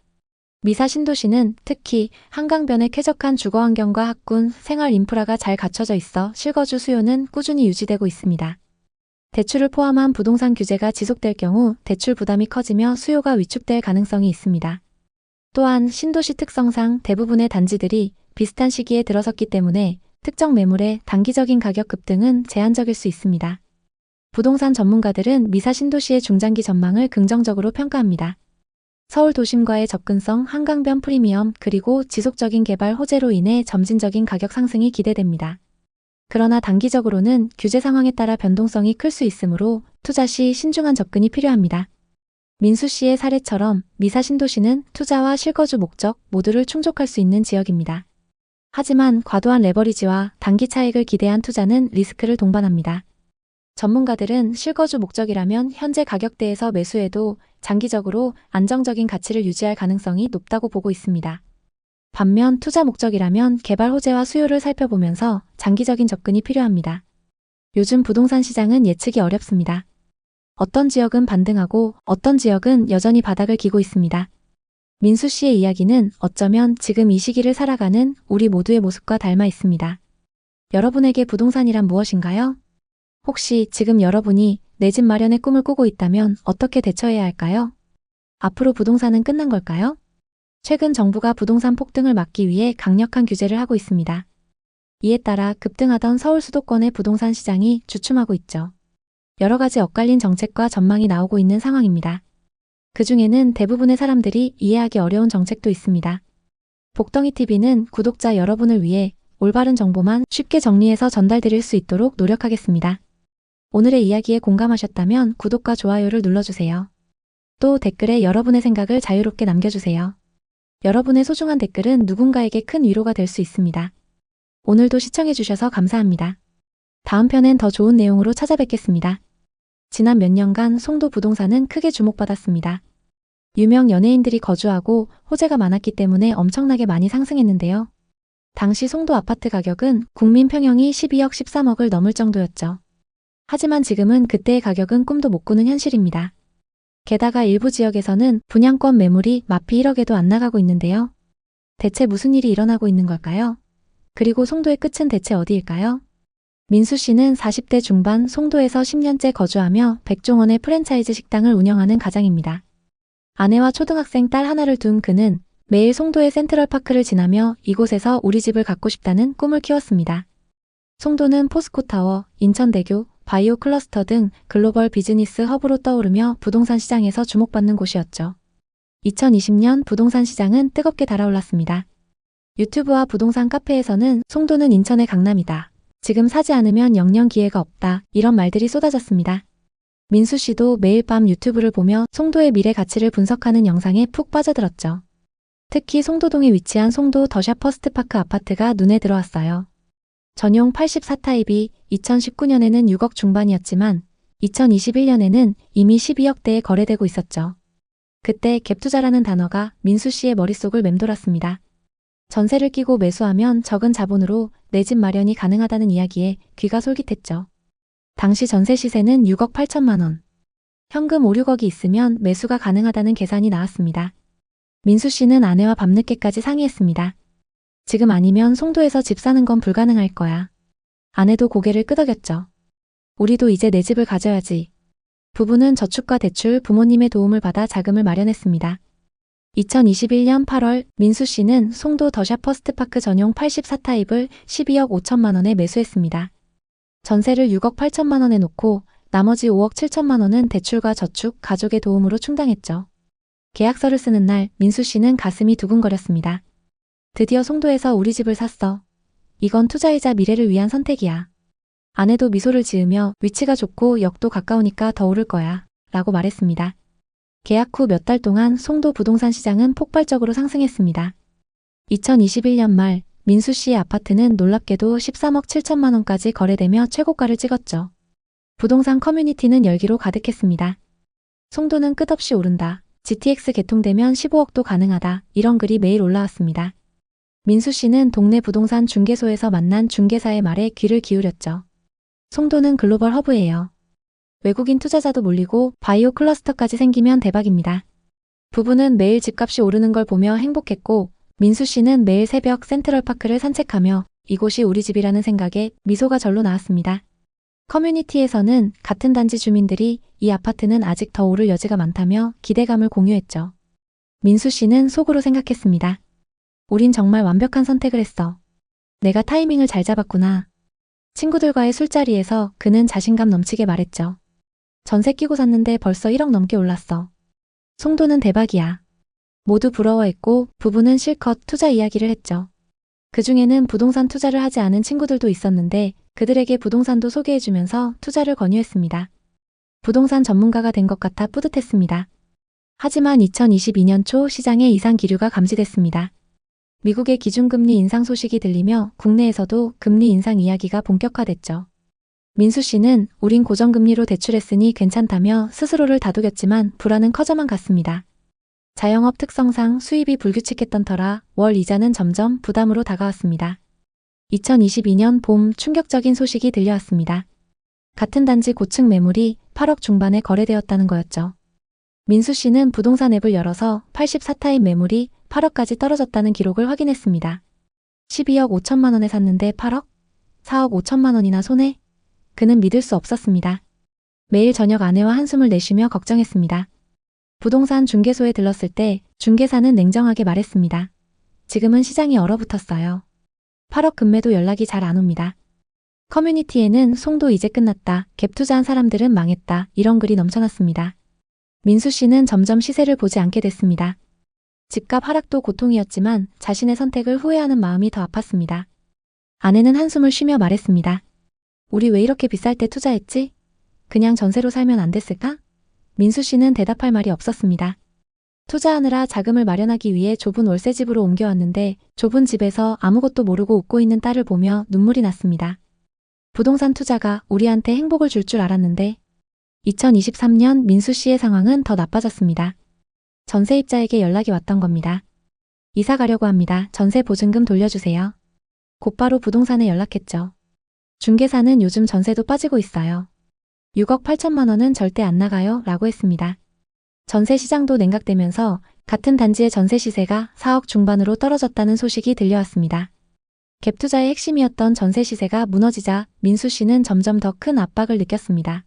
미사 신도시는 특히 한강변의 쾌적한 주거환경과 학군, 생활 인프라가 잘 갖춰져 있어 실거주 수요는 꾸준히 유지되고 있습니다. 대출을 포함한 부동산 규제가 지속될 경우 대출 부담이 커지며 수요가 위축될 가능성이 있습니다. 또한 신도시 특성상 대부분의 단지들이 비슷한 시기에 들어섰기 때문에 특정 매물의 단기적인 가격 급등은 제한적일 수 있습니다. 부동산 전문가들은 미사 신도시의 중장기 전망을 긍정적으로 평가합니다. 서울 도심과의 접근성, 한강변 프리미엄, 그리고 지속적인 개발 호재로 인해 점진적인 가격 상승이 기대됩니다. 그러나 단기적으로는 규제 상황에 따라 변동성이 클 수 있으므로 투자 시 신중한 접근이 필요합니다. 민수 씨의 사례처럼 미사 신도시는 투자와 실거주 목적 모두를 충족할 수 있는 지역입니다. 하지만 과도한 레버리지와 단기 차익을 기대한 투자는 리스크를 동반합니다. 전문가들은 실거주 목적이라면 현재 가격대에서 매수해도 장기적으로 안정적인 가치를 유지할 가능성이 높다고 보고 있습니다. 반면 투자 목적이라면 개발 호재와 수요를 살펴보면서 장기적인 접근이 필요합니다. 요즘 부동산 시장은 예측이 어렵습니다. 어떤 지역은 반등하고 어떤 지역은 여전히 바닥을 기고 있습니다. 민수 씨의 이야기는 어쩌면 지금 이 시기를 살아가는 우리 모두의 모습과 닮아 있습니다. 여러분에게 부동산이란 무엇인가요? 혹시 지금 여러분이 내 집 마련의 꿈을 꾸고 있다면 어떻게 대처해야 할까요? 앞으로 부동산은 끝난 걸까요? 최근 정부가 부동산 폭등을 막기 위해 강력한 규제를 하고 있습니다. 이에 따라 급등하던 서울 수도권의 부동산 시장이 주춤하고 있죠. 여러 가지 엇갈린 정책과 전망이 나오고 있는 상황입니다. 그 중에는 대부분의 사람들이 이해하기 어려운 정책도 있습니다. 복덩이TV는 구독자 여러분을 위해 올바른 정보만 쉽게 정리해서 전달드릴 수 있도록 노력하겠습니다. 오늘의 이야기에 공감하셨다면 구독과 좋아요를 눌러주세요. 또 댓글에 여러분의 생각을 자유롭게 남겨주세요. 여러분의 소중한 댓글은 누군가에게 큰 위로가 될 수 있습니다. 오늘도 시청해주셔서 감사합니다. 다음 편엔 더 좋은 내용으로 찾아뵙겠습니다. 지난 몇 년간 송도 부동산은 크게 주목받았습니다. 유명 연예인들이 거주하고 호재가 많았기 때문에 엄청나게 많이 상승했는데요. 당시 송도 아파트 가격은 국민 평형이 12억 13억을 넘을 정도였죠. 하지만 지금은 그때의 가격은 꿈도 못 꾸는 현실입니다. 게다가 일부 지역에서는 분양권 매물이 마피 1억에도 안 나가고 있는데요. 대체 무슨 일이 일어나고 있는 걸까요? 그리고 송도의 끝은 대체 어디일까요? 민수 씨는 40대 중반 송도에서 10년째 거주하며 백종원의 프랜차이즈 식당을 운영하는 가장입니다. 아내와 초등학생 딸 하나를 둔 그는 매일 송도의 센트럴파크를 지나며 이곳에서 우리 집을 갖고 싶다는 꿈을 키웠습니다. 송도는 포스코타워, 인천대교, 바이오 클러스터 등 글로벌 비즈니스 허브로 떠오르며 부동산 시장에서 주목받는 곳이었죠. 2020년 부동산 시장은 뜨겁게 달아올랐습니다. 유튜브와 부동산 카페에서는 송도는 인천의 강남이다. 지금 사지 않으면 영영 기회가 없다. 이런 말들이 쏟아졌습니다. 민수 씨도 매일 밤 유튜브를 보며 송도의 미래 가치를 분석하는 영상에 푹 빠져들었죠. 특히 송도동에 위치한 송도 더샵 퍼스트파크 아파트가 눈에 들어왔어요. 전용 84타입이 2019년에는 6억 중반이었지만 2021년에는 이미 12억대에 거래되고 있었죠. 그때 갭투자라는 단어가 민수 씨의 머릿속을 맴돌았습니다. 전세를 끼고 매수하면 적은 자본으로 내 집 마련이 가능하다는 이야기에 귀가 솔깃했죠. 당시 전세 시세는 6억 8천만 원. 현금 5, 6억이 있으면 매수가 가능하다는 계산이 나왔습니다. 민수 씨는 아내와 밤늦게까지 상의했습니다. 지금 아니면 송도에서 집 사는 건 불가능할 거야. 아내도 고개를 끄덕였죠. 우리도 이제 내 집을 가져야지. 부부는 저축과 대출, 부모님의 도움을 받아 자금을 마련했습니다. 2021년 8월 민수 씨는 송도 더샵 퍼스트파크 전용 84타입을 12억 5천만 원에 매수했습니다. 전세를 6억 8천만 원에 놓고 나머지 5억 7천만 원은 대출과 저축, 가족의 도움으로 충당했죠. 계약서를 쓰는 날 민수 씨는 가슴이 두근거렸습니다. 드디어 송도에서 우리 집을 샀어. 이건 투자이자 미래를 위한 선택이야. 아내도 미소를 지으며 위치가 좋고 역도 가까우니까 더 오를 거야 라고 말했습니다. 계약 후 몇 달 동안 송도 부동산 시장은 폭발적으로 상승했습니다. 2021년 말 민수 씨의 아파트는 놀랍게도 13억 7천만 원까지 거래되며 최고가를 찍었죠. 부동산 커뮤니티는 열기로 가득했습니다. 송도는 끝없이 오른다. GTX 개통되면 15억도 가능하다. 이런 글이 매일 올라왔습니다. 민수 씨는 동네 부동산 중개소에서 만난 중개사의 말에 귀를 기울였죠. 송도는 글로벌 허브예요. 외국인 투자자도 몰리고 바이오 클러스터까지 생기면 대박입니다. 부부는 매일 집값이 오르는 걸 보며 행복했고 민수 씨는 매일 새벽 센트럴파크를 산책하며 이곳이 우리 집이라는 생각에 미소가 절로 나왔습니다. 커뮤니티에서는 같은 단지 주민들이 이 아파트는 아직 더 오를 여지가 많다며 기대감을 공유했죠. 민수 씨는 속으로 생각했습니다. 우린 정말 완벽한 선택을 했어. 내가 타이밍을 잘 잡았구나. 친구들과의 술자리에서 그는 자신감 넘치게 말했죠. 전세 끼고 샀는데 벌써 1억 넘게 올랐어. 송도는 대박이야. 모두 부러워했고 부부는 실컷 투자 이야기를 했죠. 그중에는 부동산 투자를 하지 않은 친구들도 있었는데 그들에게 부동산도 소개해주면서 투자를 권유했습니다. 부동산 전문가가 된 것 같아 뿌듯했습니다. 하지만 2022년 초 시장에 이상 기류가 감지됐습니다. 미국의 기준금리 인상 소식이 들리며 국내에서도 금리 인상 이야기가 본격화됐죠. 민수 씨는 우린 고정금리로 대출했으니 괜찮다며 스스로를 다독였지만 불안은 커져만 갔습니다. 자영업 특성상 수입이 불규칙했던 터라 월 이자는 점점 부담으로 다가왔습니다. 2022년 봄 충격적인 소식이 들려왔습니다. 같은 단지 고층 매물이 8억 중반에 거래되었다는 거였죠. 민수 씨는 부동산 앱을 열어서 84타입 매물이 8억까지 떨어졌다는 기록을 확인했습니다. 12억 5천만 원에 샀는데 8억? 4억 5천만 원이나 손해? 그는 믿을 수 없었습니다. 매일 저녁 아내와 한숨을 내쉬며 걱정했습니다. 부동산 중개소에 들렀을 때 중개사는 냉정하게 말했습니다. 지금은 시장이 얼어붙었어요. 8억 금매도 연락이 잘 안 옵니다. 커뮤니티에는 송도 이제 끝났다. 갭 투자한 사람들은 망했다. 이런 글이 넘쳐났습니다. 민수 씨는 점점 시세를 보지 않게 됐습니다. 집값 하락도 고통이었지만 자신의 선택을 후회하는 마음이 더 아팠습니다. 아내는 한숨을 쉬며 말했습니다. 우리 왜 이렇게 비쌀 때 투자했지? 그냥 전세로 살면 안 됐을까? 민수 씨는 대답할 말이 없었습니다. 투자하느라 자금을 마련하기 위해 좁은 월세집으로 옮겨왔는데 좁은 집에서 아무것도 모르고 웃고 있는 딸을 보며 눈물이 났습니다. 부동산 투자가 우리한테 행복을 줄 줄 알았는데 2023년 민수 씨의 상황은 더 나빠졌습니다. 전세입자에게 연락이 왔던 겁니다. 이사 가려고 합니다. 전세 보증금 돌려주세요. 곧바로 부동산에 연락했죠. 중개사는 요즘 전세도 빠지고 있어요. 6억 8천만 원은 절대 안 나가요 라고 했습니다. 전세 시장도 냉각되면서 같은 단지의 전세 시세가 4억 중반으로 떨어졌다는 소식이 들려왔습니다. 갭 투자의 핵심이었던 전세 시세가 무너지자 민수 씨는 점점 더 큰 압박을 느꼈습니다.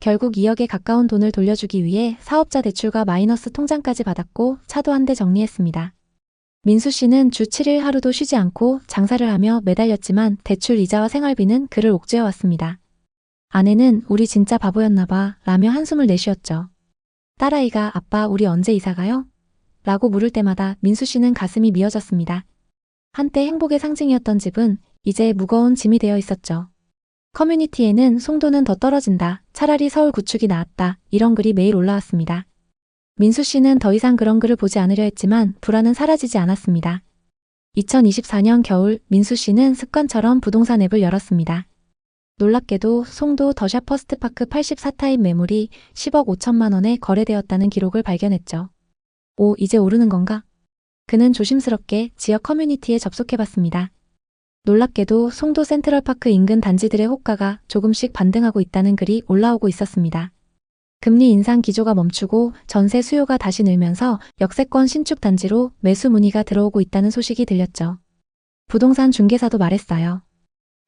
결국 2억에 가까운 돈을 돌려주기 위해 사업자 대출과 마이너스 통장까지 받았고 차도 한 대 정리했습니다. 민수 씨는 주 7일 하루도 쉬지 않고 장사를 하며 매달렸지만 대출 이자와 생활비는 그를 옥죄어왔습니다. 아내는 우리 진짜 바보였나 봐 라며 한숨을 내쉬었죠. 딸아이가 아빠 우리 언제 이사 가요? 라고 물을 때마다 민수 씨는 가슴이 미어졌습니다. 한때 행복의 상징이었던 집은 이제 무거운 짐이 되어 있었죠. 커뮤니티에는 송도는 더 떨어진다. 차라리 서울 구축이 나았다. 이런 글이 매일 올라왔습니다. 민수 씨는 더 이상 그런 글을 보지 않으려 했지만 불안은 사라지지 않았습니다. 2024년 겨울 민수 씨는 습관처럼 부동산 앱을 열었습니다. 놀랍게도 송도 더샵 퍼스트파크 84타입 매물이 10억 5천만 원에 거래되었다는 기록을 발견했죠. 오, 이제 오르는 건가? 그는 조심스럽게 지역 커뮤니티에 접속해봤습니다. 놀랍게도 송도 센트럴파크 인근 단지들의 호가가 조금씩 반등하고 있다는 글이 올라오고 있었습니다. 금리 인상 기조가 멈추고 전세 수요가 다시 늘면서 역세권 신축 단지로 매수 문의가 들어오고 있다는 소식이 들렸죠. 부동산 중개사도 말했어요.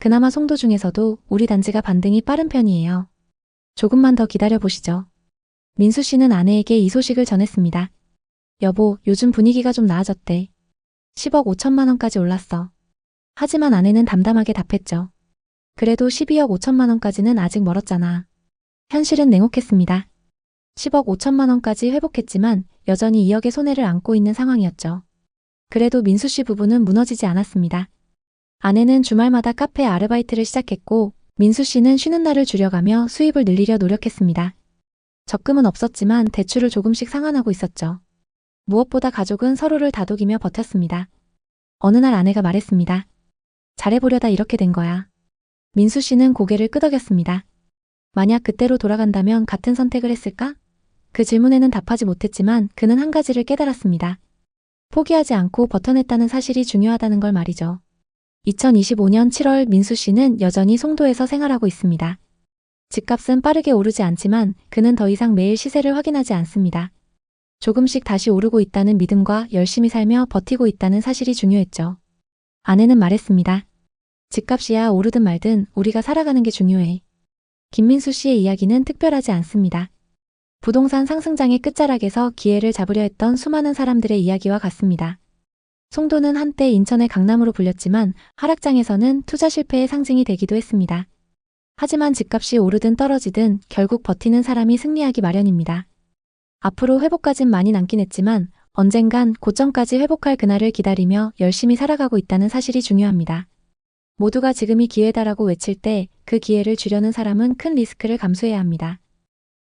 그나마 송도 중에서도 우리 단지가 반등이 빠른 편이에요. 조금만 더 기다려보시죠. 민수 씨는 아내에게 이 소식을 전했습니다. 여보, 요즘 분위기가 좀 나아졌대. 10억 5천만 원까지 올랐어. 하지만 아내는 담담하게 답했죠. 그래도 12억 5천만 원까지는 아직 멀었잖아. 현실은 냉혹했습니다. 10억 5천만 원까지 회복했지만 여전히 2억의 손해를 안고 있는 상황이었죠. 그래도 민수 씨 부부는 무너지지 않았습니다. 아내는 주말마다 카페 아르바이트를 시작했고 민수 씨는 쉬는 날을 줄여가며 수입을 늘리려 노력했습니다. 적금은 없었지만 대출을 조금씩 상환하고 있었죠. 무엇보다 가족은 서로를 다독이며 버텼습니다. 어느 날 아내가 말했습니다. 잘해보려다 이렇게 된 거야. 민수 씨는 고개를 끄덕였습니다. 만약 그때로 돌아간다면 같은 선택을 했을까? 그 질문에는 답하지 못했지만 그는 한 가지를 깨달았습니다. 포기하지 않고 버텨냈다는 사실이 중요하다는 걸 말이죠. 2025년 7월 민수 씨는 여전히 송도에서 생활하고 있습니다. 집값은 빠르게 오르지 않지만 그는 더 이상 매일 시세를 확인하지 않습니다. 조금씩 다시 오르고 있다는 믿음과 열심히 살며 버티고 있다는 사실이 중요했죠. 아내는 말했습니다. 집값이야 오르든 말든 우리가 살아가는 게 중요해. 김민수 씨의 이야기는 특별하지 않습니다. 부동산 상승장의 끝자락에서 기회를 잡으려 했던 수많은 사람들의 이야기와 같습니다. 송도는 한때 인천의 강남으로 불렸지만 하락장에서는 투자 실패의 상징이 되기도 했습니다. 하지만 집값이 오르든 떨어지든 결국 버티는 사람이 승리하기 마련입니다. 앞으로 회복까진 많이 남긴 했지만 언젠간 고점까지 회복할 그날을 기다리며 열심히 살아가고 있다는 사실이 중요합니다. 모두가 지금이 기회다라고 외칠 때 그 기회를 주려는 사람은 큰 리스크를 감수해야 합니다.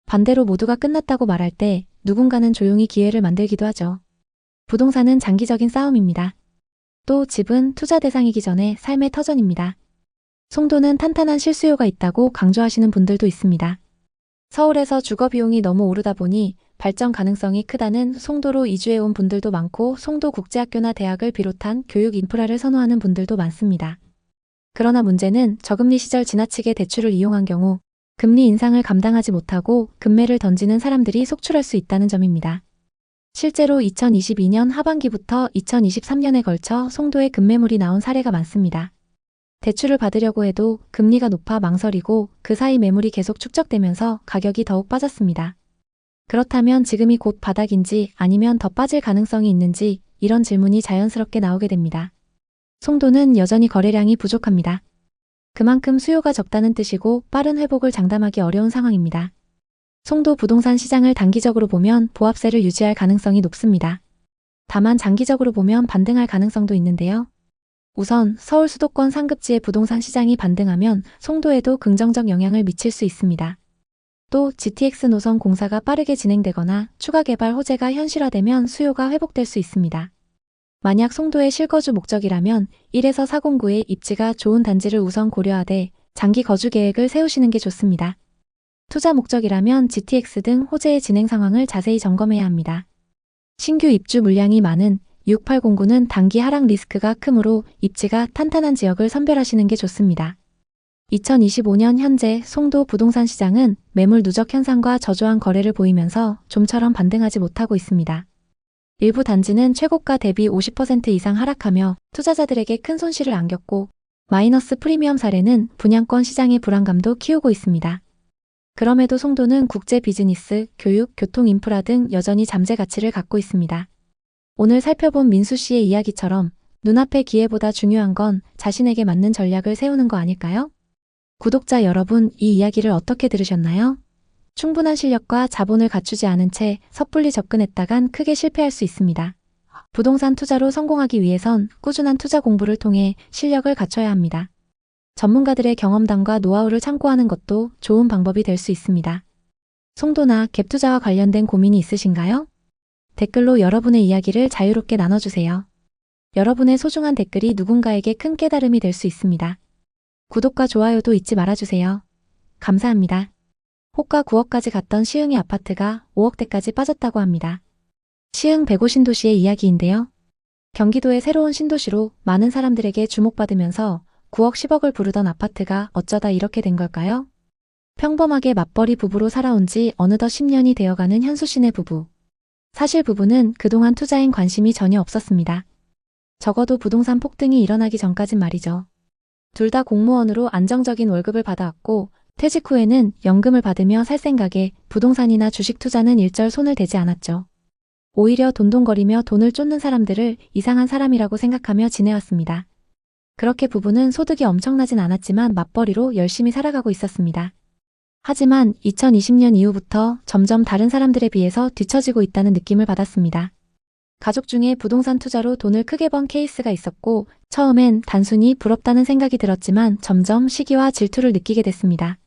반대로 모두가 끝났다고 말할 때 누군가는 조용히 기회를 만들기도 하죠. 부동산은 장기적인 싸움입니다. 또 집은 투자 대상이기 전에 삶의 터전입니다. 송도는 탄탄한 실수요가 있다고 강조하시는 분들도 있습니다. 서울에서 주거 비용이 너무 오르다 보니 발전 가능성이 크다는 송도로 이주해 온 분들도 많고 송도국제학교나 대학을 비롯한 교육 인프라를 선호하는 분들도 많습니다. 그러나 문제는 저금리 시절 지나치게 대출을 이용한 경우 금리 인상을 감당하지 못하고 급매를 던지는 사람들이 속출할 수 있다는 점입니다. 실제로 2022년 하반기부터 2023년에 걸쳐 송도에 급매물이 나온 사례가 많습니다. 대출을 받으려고 해도 금리가 높아 망설이고 그 사이 매물이 계속 축적되면서 가격이 더욱 빠졌습니다. 그렇다면 지금이 곧 바닥인지 아니면 더 빠질 가능성이 있는지 이런 질문이 자연스럽게 나오게 됩니다. 송도는 여전히 거래량이 부족합니다. 그만큼 수요가 적다는 뜻이고 빠른 회복을 장담하기 어려운 상황입니다. 송도 부동산 시장을 단기적으로 보면 보합세를 유지할 가능성이 높습니다. 다만 장기적으로 보면 반등할 가능성도 있는데요. 우선 서울 수도권 상급지의 부동산 시장이 반등하면 송도에도 긍정적 영향을 미칠 수 있습니다. 또 GTX 노선 공사가 빠르게 진행되거나 추가 개발 호재가 현실화되면 수요가 회복될 수 있습니다. 만약 송도의 실거주 목적이라면 1에서 409의 입지가 좋은 단지를 우선 고려하되 장기 거주 계획을 세우시는 게 좋습니다. 투자 목적이라면 GTX 등 호재의 진행 상황을 자세히 점검해야 합니다. 신규 입주 물량이 많은 6809는 단기 하락 리스크가 크므로 입지가 탄탄한 지역을 선별하시는 게 좋습니다. 2025년 현재 송도 부동산 시장은 매물 누적 현상과 저조한 거래를 보이면서 좀처럼 반등하지 못하고 있습니다. 일부 단지는 최고가 대비 50% 이상 하락하며 투자자들에게 큰 손실을 안겼고 마이너스 프리미엄 사례는 분양권 시장의 불안감도 키우고 있습니다. 그럼에도 송도는 국제 비즈니스, 교육, 교통 인프라 등 여전히 잠재 가치를 갖고 있습니다. 오늘 살펴본 민수 씨의 이야기처럼 눈앞의 기회보다 중요한 건 자신에게 맞는 전략을 세우는 거 아닐까요? 구독자 여러분, 이 이야기를 어떻게 들으셨나요? 충분한 실력과 자본을 갖추지 않은 채 섣불리 접근했다간 크게 실패할 수 있습니다. 부동산 투자로 성공하기 위해선 꾸준한 투자 공부를 통해 실력을 갖춰야 합니다. 전문가들의 경험담과 노하우를 참고하는 것도 좋은 방법이 될 수 있습니다. 송도나 갭 투자와 관련된 고민이 있으신가요? 댓글로 여러분의 이야기를 자유롭게 나눠주세요. 여러분의 소중한 댓글이 누군가에게 큰 깨달음이 될 수 있습니다. 구독과 좋아요도 잊지 말아주세요. 감사합니다. 호가 9억까지 갔던 시흥의 아파트가 5억대까지 빠졌다고 합니다. 시흥 105 신도시의 이야기인데요. 경기도의 새로운 신도시로 많은 사람들에게 주목받으면서 9억 10억을 부르던 아파트가 어쩌다 이렇게 된 걸까요? 평범하게 맞벌이 부부로 살아온 지 어느덧 10년이 되어가는 현수씨네 부부. 사실 부부는 그동안 투자엔 관심이 전혀 없었습니다. 적어도 부동산 폭등이 일어나기 전까진 말이죠. 둘 다 공무원으로 안정적인 월급을 받아왔고 퇴직 후에는 연금을 받으며 살 생각에 부동산이나 주식 투자는 일절 손을 대지 않았죠. 오히려 돈돈거리며 돈을 쫓는 사람들을 이상한 사람이라고 생각하며 지내왔습니다. 그렇게 부부는 소득이 엄청나진 않았지만 맞벌이로 열심히 살아가고 있었습니다. 하지만 2020년 이후부터 점점 다른 사람들에 비해서 뒤처지고 있다는 느낌을 받았습니다. 가족 중에 부동산 투자로 돈을 크게 번 케이스가 있었고 처음엔 단순히 부럽다는 생각이 들었지만 점점 시기와 질투를 느끼게 됐습니다.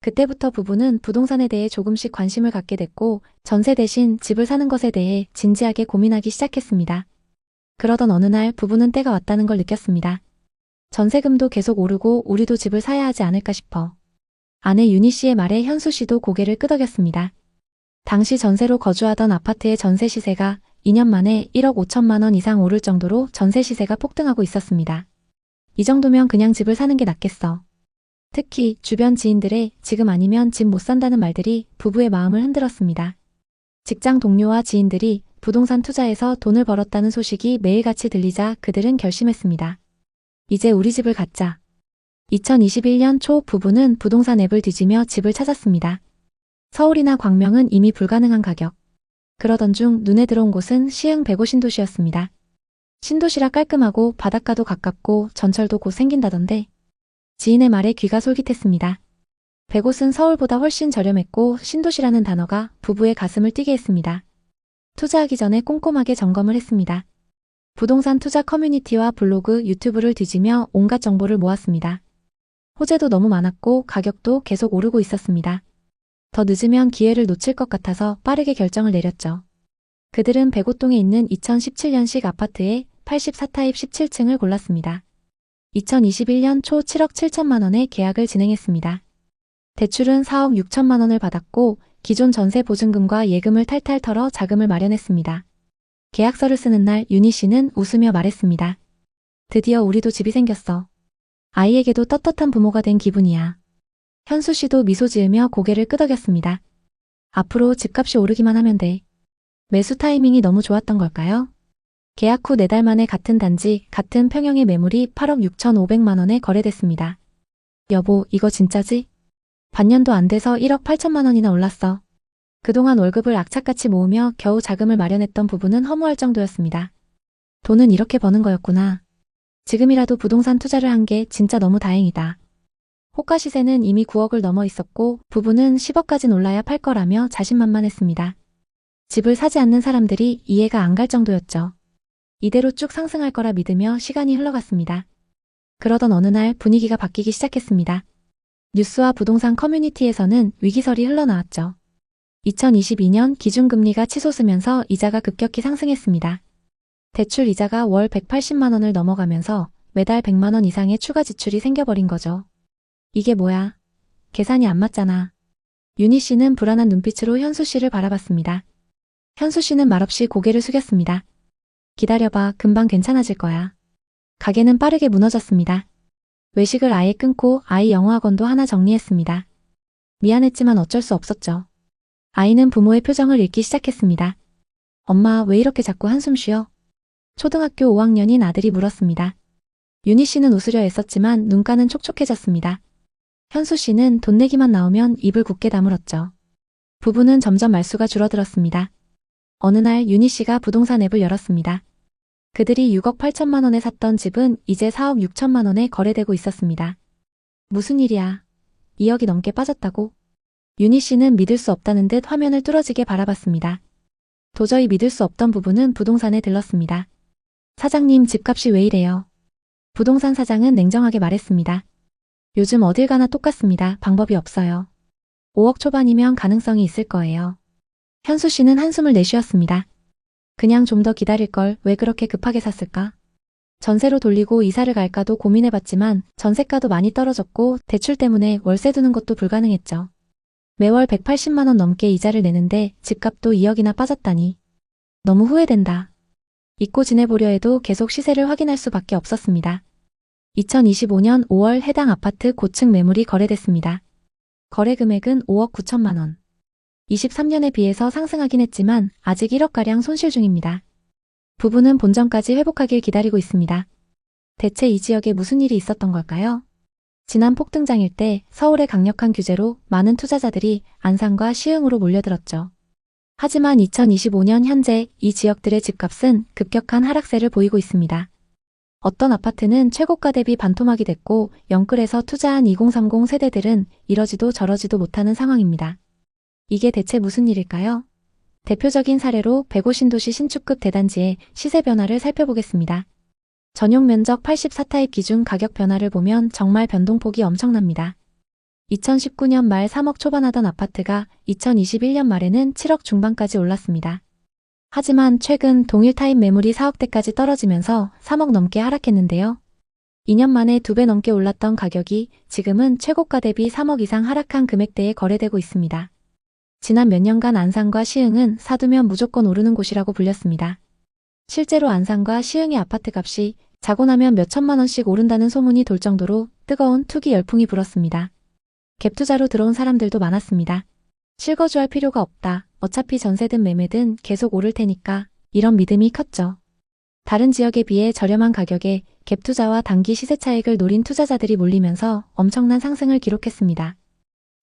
그때부터 부부는 부동산에 대해 조금씩 관심을 갖게 됐고 전세 대신 집을 사는 것에 대해 진지하게 고민하기 시작했습니다. 그러던 어느 날 부부는 때가 왔다는 걸 느꼈습니다. 전세금도 계속 오르고 우리도 집을 사야 하지 않을까 싶어. 아내 윤희 씨의 말에 현수 씨도 고개를 끄덕였습니다. 당시 전세로 거주하던 아파트의 전세 시세가 2년 만에 1억 5천만 원 이상 오를 정도로 전세 시세가 폭등하고 있었습니다. 이 정도면 그냥 집을 사는 게 낫겠어. 특히 주변 지인들의 지금 아니면 집 못 산다는 말들이 부부의 마음을 흔들었습니다. 직장 동료와 지인들이 부동산 투자에서 돈을 벌었다는 소식이 매일같이 들리자 그들은 결심했습니다. 이제 우리 집을 갖자. 2021년 초 부부는 부동산 앱을 뒤지며 집을 찾았습니다. 서울이나 광명은 이미 불가능한 가격. 그러던 중 눈에 들어온 곳은 시흥 105 신도시였습니다. 신도시라 깔끔하고 바닷가도 가깝고 전철도 곧 생긴다던데 지인의 말에 귀가 솔깃했습니다. 105은 서울보다 훨씬 저렴했고 신도시라는 단어가 부부의 가슴을 뛰게 했습니다. 투자하기 전에 꼼꼼하게 점검을 했습니다. 부동산 투자 커뮤니티와 블로그, 유튜브를 뒤지며 온갖 정보를 모았습니다. 호재도 너무 많았고 가격도 계속 오르고 있었습니다. 더 늦으면 기회를 놓칠 것 같아서 빠르게 결정을 내렸죠. 그들은 105동에 있는 2017년식 아파트의 84타입 17층을 골랐습니다. 2021년 초 7억 7천만 원에 계약을 진행했습니다. 대출은 4억 6천만 원을 받았고 기존 전세 보증금과 예금을 탈탈 털어 자금을 마련했습니다. 계약서를 쓰는 날 윤희 씨는 웃으며 말했습니다. 드디어 우리도 집이 생겼어. 아이에게도 떳떳한 부모가 된 기분이야. 현수 씨도 미소 지으며 고개를 끄덕였습니다. 앞으로 집값이 오르기만 하면 돼. 매수 타이밍이 너무 좋았던 걸까요? 계약 후 4달 만에 같은 단지, 같은 평형의 매물이 8억 6,500만 원에 거래됐습니다. 여보, 이거 진짜지? 반년도 안 돼서 1억 8천만 원이나 올랐어. 그동안 월급을 악착같이 모으며 겨우 자금을 마련했던 부부는 허무할 정도였습니다. 돈은 이렇게 버는 거였구나. 지금이라도 부동산 투자를 한 게 진짜 너무 다행이다. 호가 시세는 이미 9억을 넘어 있었고 부부는 10억까진 올라야 팔 거라며 자신만만했습니다. 집을 사지 않는 사람들이 이해가 안 갈 정도였죠. 이대로 쭉 상승할 거라 믿으며 시간이 흘러갔습니다. 그러던 어느 날 분위기가 바뀌기 시작했습니다. 뉴스와 부동산 커뮤니티에서는 위기설이 흘러나왔죠. 2022년 기준금리가 치솟으면서 이자가 급격히 상승했습니다. 대출 이자가 월 180만 원을 넘어가면서 매달 100만 원 이상의 추가 지출이 생겨버린 거죠. 이게 뭐야? 계산이 안 맞잖아. 윤희 씨는 불안한 눈빛으로 현수 씨를 바라봤습니다. 현수 씨는 말없이 고개를 숙였습니다. 기다려봐, 금방 괜찮아질 거야. 가게는 빠르게 무너졌습니다. 외식을 아예 끊고 아이 영어학원도 하나 정리했습니다. 미안했지만 어쩔 수 없었죠. 아이는 부모의 표정을 읽기 시작했습니다. 엄마, 왜 이렇게 자꾸 한숨 쉬어? 초등학교 5학년인 아들이 물었습니다. 윤희 씨는 웃으려 애썼지만 눈가는 촉촉해졌습니다. 현수 씨는 돈 내기만 나오면 입을 굳게 다물었죠. 부부는 점점 말수가 줄어들었습니다. 어느 날 윤희 씨가 부동산 앱을 열었습니다. 그들이 6억 8천만 원에 샀던 집은 이제 4억 6천만 원에 거래되고 있었습니다. 무슨 일이야? 2억이 넘게 빠졌다고? 윤희 씨는 믿을 수 없다는 듯 화면을 뚫어지게 바라봤습니다. 도저히 믿을 수 없던 부부는 부동산에 들렀습니다. 사장님, 집값이 왜 이래요? 부동산 사장은 냉정하게 말했습니다. 요즘 어딜 가나 똑같습니다. 방법이 없어요. 5억 초반이면 가능성이 있을 거예요. 현수 씨는 한숨을 내쉬었습니다. 그냥 좀 더 기다릴 걸 왜 그렇게 급하게 샀을까? 전세로 돌리고 이사를 갈까도 고민해봤지만 전세가도 많이 떨어졌고 대출 때문에 월세 두는 것도 불가능했죠. 매월 180만 원 넘게 이자를 내는데 집값도 2억이나 빠졌다니. 너무 후회된다. 잊고 지내보려 해도 계속 시세를 확인할 수밖에 없었습니다. 2025년 5월 해당 아파트 고층 매물이 거래됐습니다. 거래 금액은 5억 9천만 원. 23년에 비해서 상승하긴 했지만 아직 1억가량 손실 중입니다. 부부는 본전까지 회복하길 기다리고 있습니다. 대체 이 지역에 무슨 일이 있었던 걸까요? 지난 폭등장일 때 서울의 강력한 규제로 많은 투자자들이 안산과 시흥으로 몰려들었죠. 하지만 2025년 현재 이 지역들의 집값은 급격한 하락세를 보이고 있습니다. 어떤 아파트는 최고가 대비 반토막이 됐고 영끌에서 투자한 2030 세대들은 이러지도 저러지도 못하는 상황입니다. 이게 대체 무슨 일일까요? 대표적인 사례로 105신도시 신축급 대단지의 시세 변화를 살펴보겠습니다. 전용 면적 84타입 기준 가격 변화를 보면 정말 변동폭이 엄청납니다. 2019년 말 3억 초반하던 아파트가 2021년 말에는 7억 중반까지 올랐습니다. 하지만 최근 동일 타입 매물이 4억대까지 떨어지면서 3억 넘게 하락했는데요. 2년 만에 2배 넘게 올랐던 가격이 지금은 최고가 대비 3억 이상 하락한 금액대에 거래되고 있습니다. 지난 몇 년간 안산과 시흥은 사두면 무조건 오르는 곳이라고 불렸습니다. 실제로 안산과 시흥의 아파트 값이 자고 나면 몇 천만 원씩 오른다는 소문이 돌 정도로 뜨거운 투기 열풍이 불었습니다. 갭투자로 들어온 사람들도 많았습니다. 실거주할 필요가 없다. 어차피 전세든 매매든 계속 오를 테니까 이런 믿음이 컸죠. 다른 지역에 비해 저렴한 가격에 갭투자와 단기 시세 차익을 노린 투자자들이 몰리면서 엄청난 상승을 기록했습니다.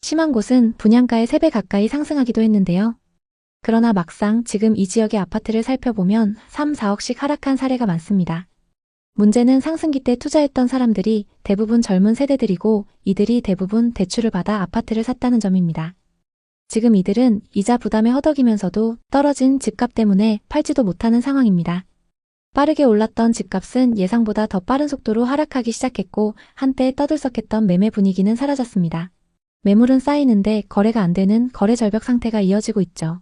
심한 곳은 분양가의 3배 가까이 상승하기도 했는데요. 그러나 막상 지금 이 지역의 아파트를 살펴보면 3, 4억씩 하락한 사례가 많습니다. 문제는 상승기 때 투자했던 사람들이 대부분 젊은 세대들이고 이들이 대부분 대출을 받아 아파트를 샀다는 점입니다. 지금 이들은 이자 부담에 허덕이면서도 떨어진 집값 때문에 팔지도 못하는 상황입니다. 빠르게 올랐던 집값은 예상보다 더 빠른 속도로 하락하기 시작했고 한때 떠들썩했던 매매 분위기는 사라졌습니다. 매물은 쌓이는데 거래가 안 되는 거래 절벽 상태가 이어지고 있죠.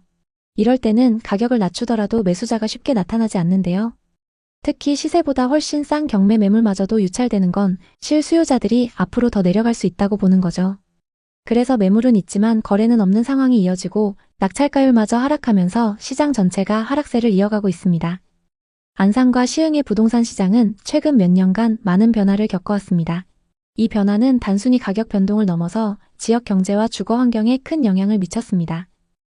이럴 때는 가격을 낮추더라도 매수자가 쉽게 나타나지 않는데요. 특히 시세보다 훨씬 싼 경매 매물마저도 유찰되는 건 실수요자들이 앞으로 더 내려갈 수 있다고 보는 거죠. 그래서 매물은 있지만 거래는 없는 상황이 이어지고 낙찰가율마저 하락하면서 시장 전체가 하락세를 이어가고 있습니다. 안산과 시흥의 부동산 시장은 최근 몇 년간 많은 변화를 겪어왔습니다. 이 변화는 단순히 가격 변동을 넘어서 지역 경제와 주거 환경에 큰 영향을 미쳤습니다.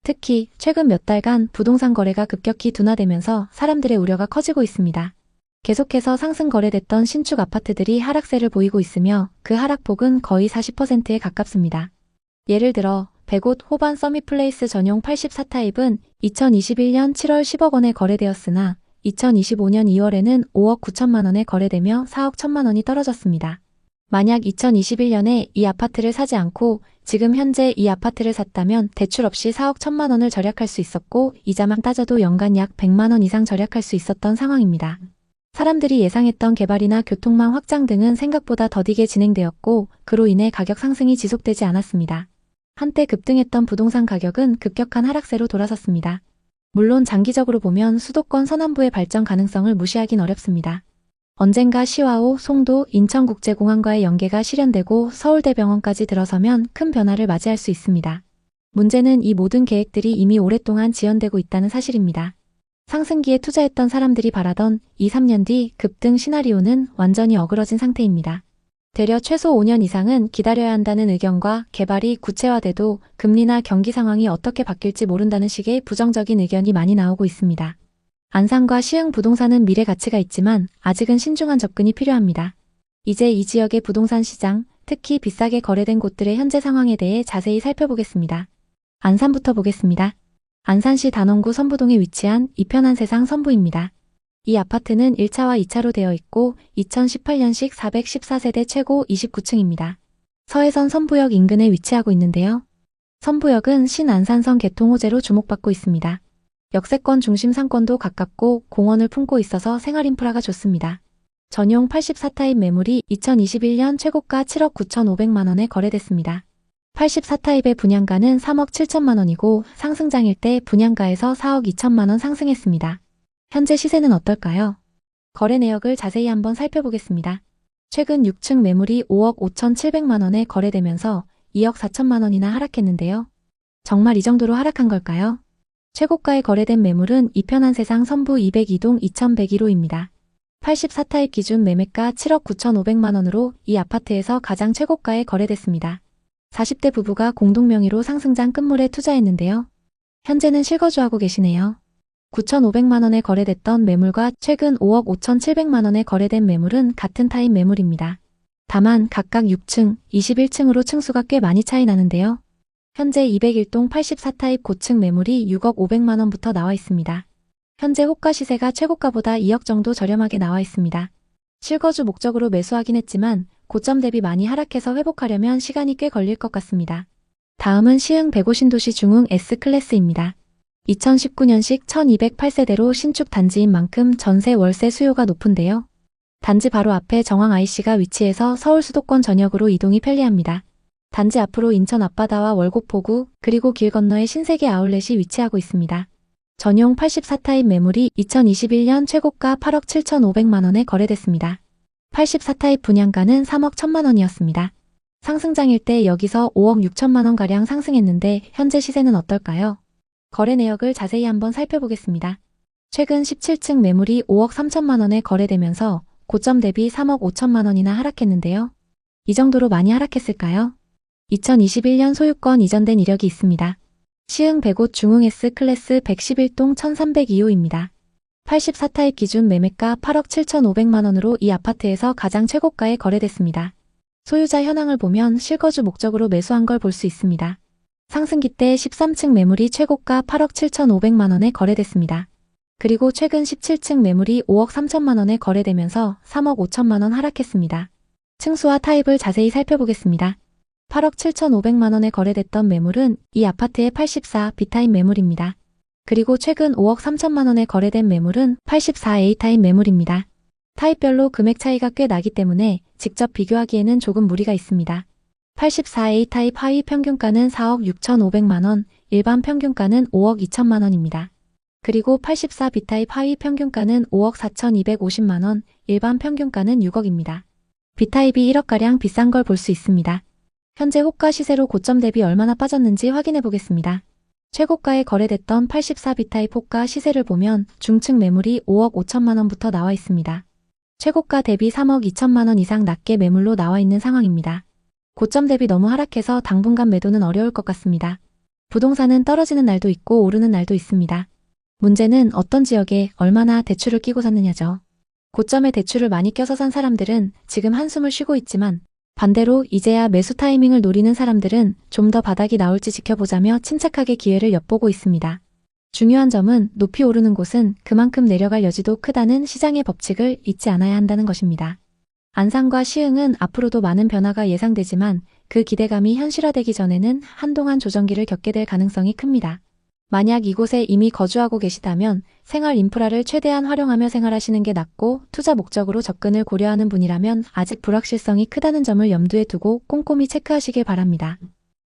특히 최근 몇 달간 부동산 거래가 급격히 둔화되면서 사람들의 우려가 커지고 있습니다. 계속해서 상승 거래됐던 신축 아파트들이 하락세를 보이고 있으며 그 하락폭은 거의 40%에 가깝습니다. 예를 들어 100옷 호반 서밋플레이스 전용 84타입은 2021년 7월 10억 원에 거래되었으나 2025년 2월에는 5억 9천만 원에 거래되며 4억 1천만 원이 떨어졌습니다. 만약 2021년에 이 아파트를 사지 않고 지금 현재 이 아파트를 샀다면 대출 없이 4억 1천만 원을 절약할 수 있었고 이자만 따져도 연간 약 100만 원 이상 절약할 수 있었던 상황입니다. 사람들이 예상했던 개발이나 교통망 확장 등은 생각보다 더디게 진행되었고 그로 인해 가격 상승이 지속되지 않았습니다. 한때 급등했던 부동산 가격은 급격한 하락세로 돌아섰습니다. 물론 장기적으로 보면 수도권 서남부의 발전 가능성을 무시하긴 어렵습니다. 언젠가 시와오, 송도, 인천국제공항과의 연계가 실현되고 서울대병원까지 들어서면 큰 변화를 맞이할 수 있습니다. 문제는 이 모든 계획들이 이미 오랫동안 지연되고 있다는 사실입니다. 상승기에 투자했던 사람들이 바라던 2, 3년 뒤 급등 시나리오는 완전히 어그러진 상태입니다. 되려 최소 5년 이상은 기다려야 한다는 의견과 개발이 구체화돼도 금리나 경기 상황이 어떻게 바뀔지 모른다는 식의 부정적인 의견이 많이 나오고 있습니다. 안산과 시흥 부동산은 미래 가치가 있지만 아직은 신중한 접근이 필요합니다. 이제 이 지역의 부동산 시장, 특히 비싸게 거래된 곳들의 현재 상황에 대해 자세히 살펴보겠습니다. 안산부터 보겠습니다. 안산시 단원구 선부동에 위치한 이편한 세상 선부입니다. 이 아파트는 1차와 2차로 되어 있고 2018년식 414세대 최고 29층입니다. 서해선 선부역 인근에 위치하고 있는데요. 선부역은 신안산선 개통 호재로 주목받고 있습니다. 역세권 중심 상권도 가깝고 공원을 품고 있어서 생활 인프라가 좋습니다. 전용 84타입 매물이 2021년 최고가 7억 9,500만 원에 거래됐습니다. 84타입의 분양가는 3억 7천만 원이고 상승장일 때 분양가에서 4억 2천만 원 상승했습니다. 현재 시세는 어떨까요? 거래 내역을 자세히 한번 살펴보겠습니다. 최근 6층 매물이 5억 5,700만 원에 거래되면서 2억 4천만 원이나 하락했는데요. 정말 이 정도로 하락한 걸까요? 최고가에 거래된 매물은 이편한 세상 선부 202동 2101호입니다. 84타입 기준 매매가 7억 9,500만 원으로 이 아파트에서 가장 최고가에 거래됐습니다. 40대 부부가 공동 명의로 상승장 끝물에 투자했는데요. 현재는 실거주하고 계시네요. 9,500만 원에 거래됐던 매물과 최근 5억 5,700만 원에 거래된 매물은 같은 타입 매물입니다. 다만 각각 6층, 21층으로 층수가 꽤 많이 차이 나는데요. 현재 201동 84타입 고층 매물이 6억 500만 원부터 나와 있습니다. 현재 호가 시세가 최고가보다 2억 정도 저렴하게 나와 있습니다. 실거주 목적으로 매수하긴 했지만 고점 대비 많이 하락해서 회복하려면 시간이 꽤 걸릴 것 같습니다. 다음은 시흥 105신도시 중흥 S클래스입니다. 2019년식 1208세대로 신축 단지인 만큼 전세 월세 수요가 높은데요. 단지 바로 앞에 정황 IC가 위치해서 서울 수도권 전역으로 이동이 편리합니다. 단지 앞으로 인천 앞바다와 월곡포구 그리고 길 건너에 신세계 아울렛이 위치하고 있습니다. 전용 84타입 매물이 2021년 최고가 8억 7,500만 원에 거래됐습니다. 84타입 분양가는 3억 1천만 원이었습니다. 상승장일 때 여기서 5억 6천만 원가량 상승했는데 현재 시세는 어떨까요? 거래 내역을 자세히 한번 살펴보겠습니다. 최근 17층 매물이 5억 3천만 원에 거래되면서 고점 대비 3억 5천만 원이나 하락했는데요. 이 정도로 많이 하락했을까요? 2021년 소유권 이전된 이력이 있습니다. 시흥 105 중흥 S클래스 111동 1302호입니다. 84타입 기준 매매가 8억 7,500만 원으로 이 아파트에서 가장 최고가에 거래됐습니다. 소유자 현황을 보면 실거주 목적으로 매수한 걸 볼 수 있습니다. 상승기 때 13층 매물이 최고가 8억 7,500만 원에 거래됐습니다. 그리고 최근 17층 매물이 5억 3천만 원에 거래되면서 3억 5천만 원 하락했습니다. 층수와 타입을 자세히 살펴보겠습니다. 8억 7,500만 원에 거래됐던 매물은 이 아파트의 84 B타입 매물입니다. 그리고 최근 5억 3천만 원에 거래된 매물은 84 A타입 매물입니다. 타입별로 금액 차이가 꽤 나기 때문에 직접 비교하기에는 조금 무리가 있습니다. 84A 타입 하위 평균가는 4억 6,500만 원, 일반 평균가는 5억 2천만 원입니다. 그리고 84 B타입 하위 평균가는 5억 4,250만 원, 일반 평균가는 6억입니다. B타입이 1억가량 비싼 걸 볼 수 있습니다. 현재 호가 시세로 고점 대비 얼마나 빠졌는지 확인해 보겠습니다. 최고가에 거래됐던 84 B타입 호가 시세를 보면 중층 매물이 5억 5천만 원부터 나와 있습니다. 최고가 대비 3억 2천만 원 이상 낮게 매물로 나와 있는 상황입니다. 고점 대비 너무 하락해서 당분간 매도는 어려울 것 같습니다. 부동산은 떨어지는 날도 있고 오르는 날도 있습니다. 문제는 어떤 지역에 얼마나 대출을 끼고 샀느냐죠. 고점에 대출을 많이 껴서 산 사람들은 지금 한숨을 쉬고 있지만 반대로 이제야 매수 타이밍을 노리는 사람들은 좀 더 바닥이 나올지 지켜보자며 침착하게 기회를 엿보고 있습니다. 중요한 점은 높이 오르는 곳은 그만큼 내려갈 여지도 크다는 시장의 법칙을 잊지 않아야 한다는 것입니다. 안산과 시흥은 앞으로도 많은 변화가 예상되지만 그 기대감이 현실화되기 전에는 한동안 조정기를 겪게 될 가능성이 큽니다. 만약 이곳에 이미 거주하고 계시다면 생활 인프라를 최대한 활용하며 생활하시는 게 낫고 투자 목적으로 접근을 고려하는 분이라면 아직 불확실성이 크다는 점을 염두에 두고 꼼꼼히 체크하시길 바랍니다.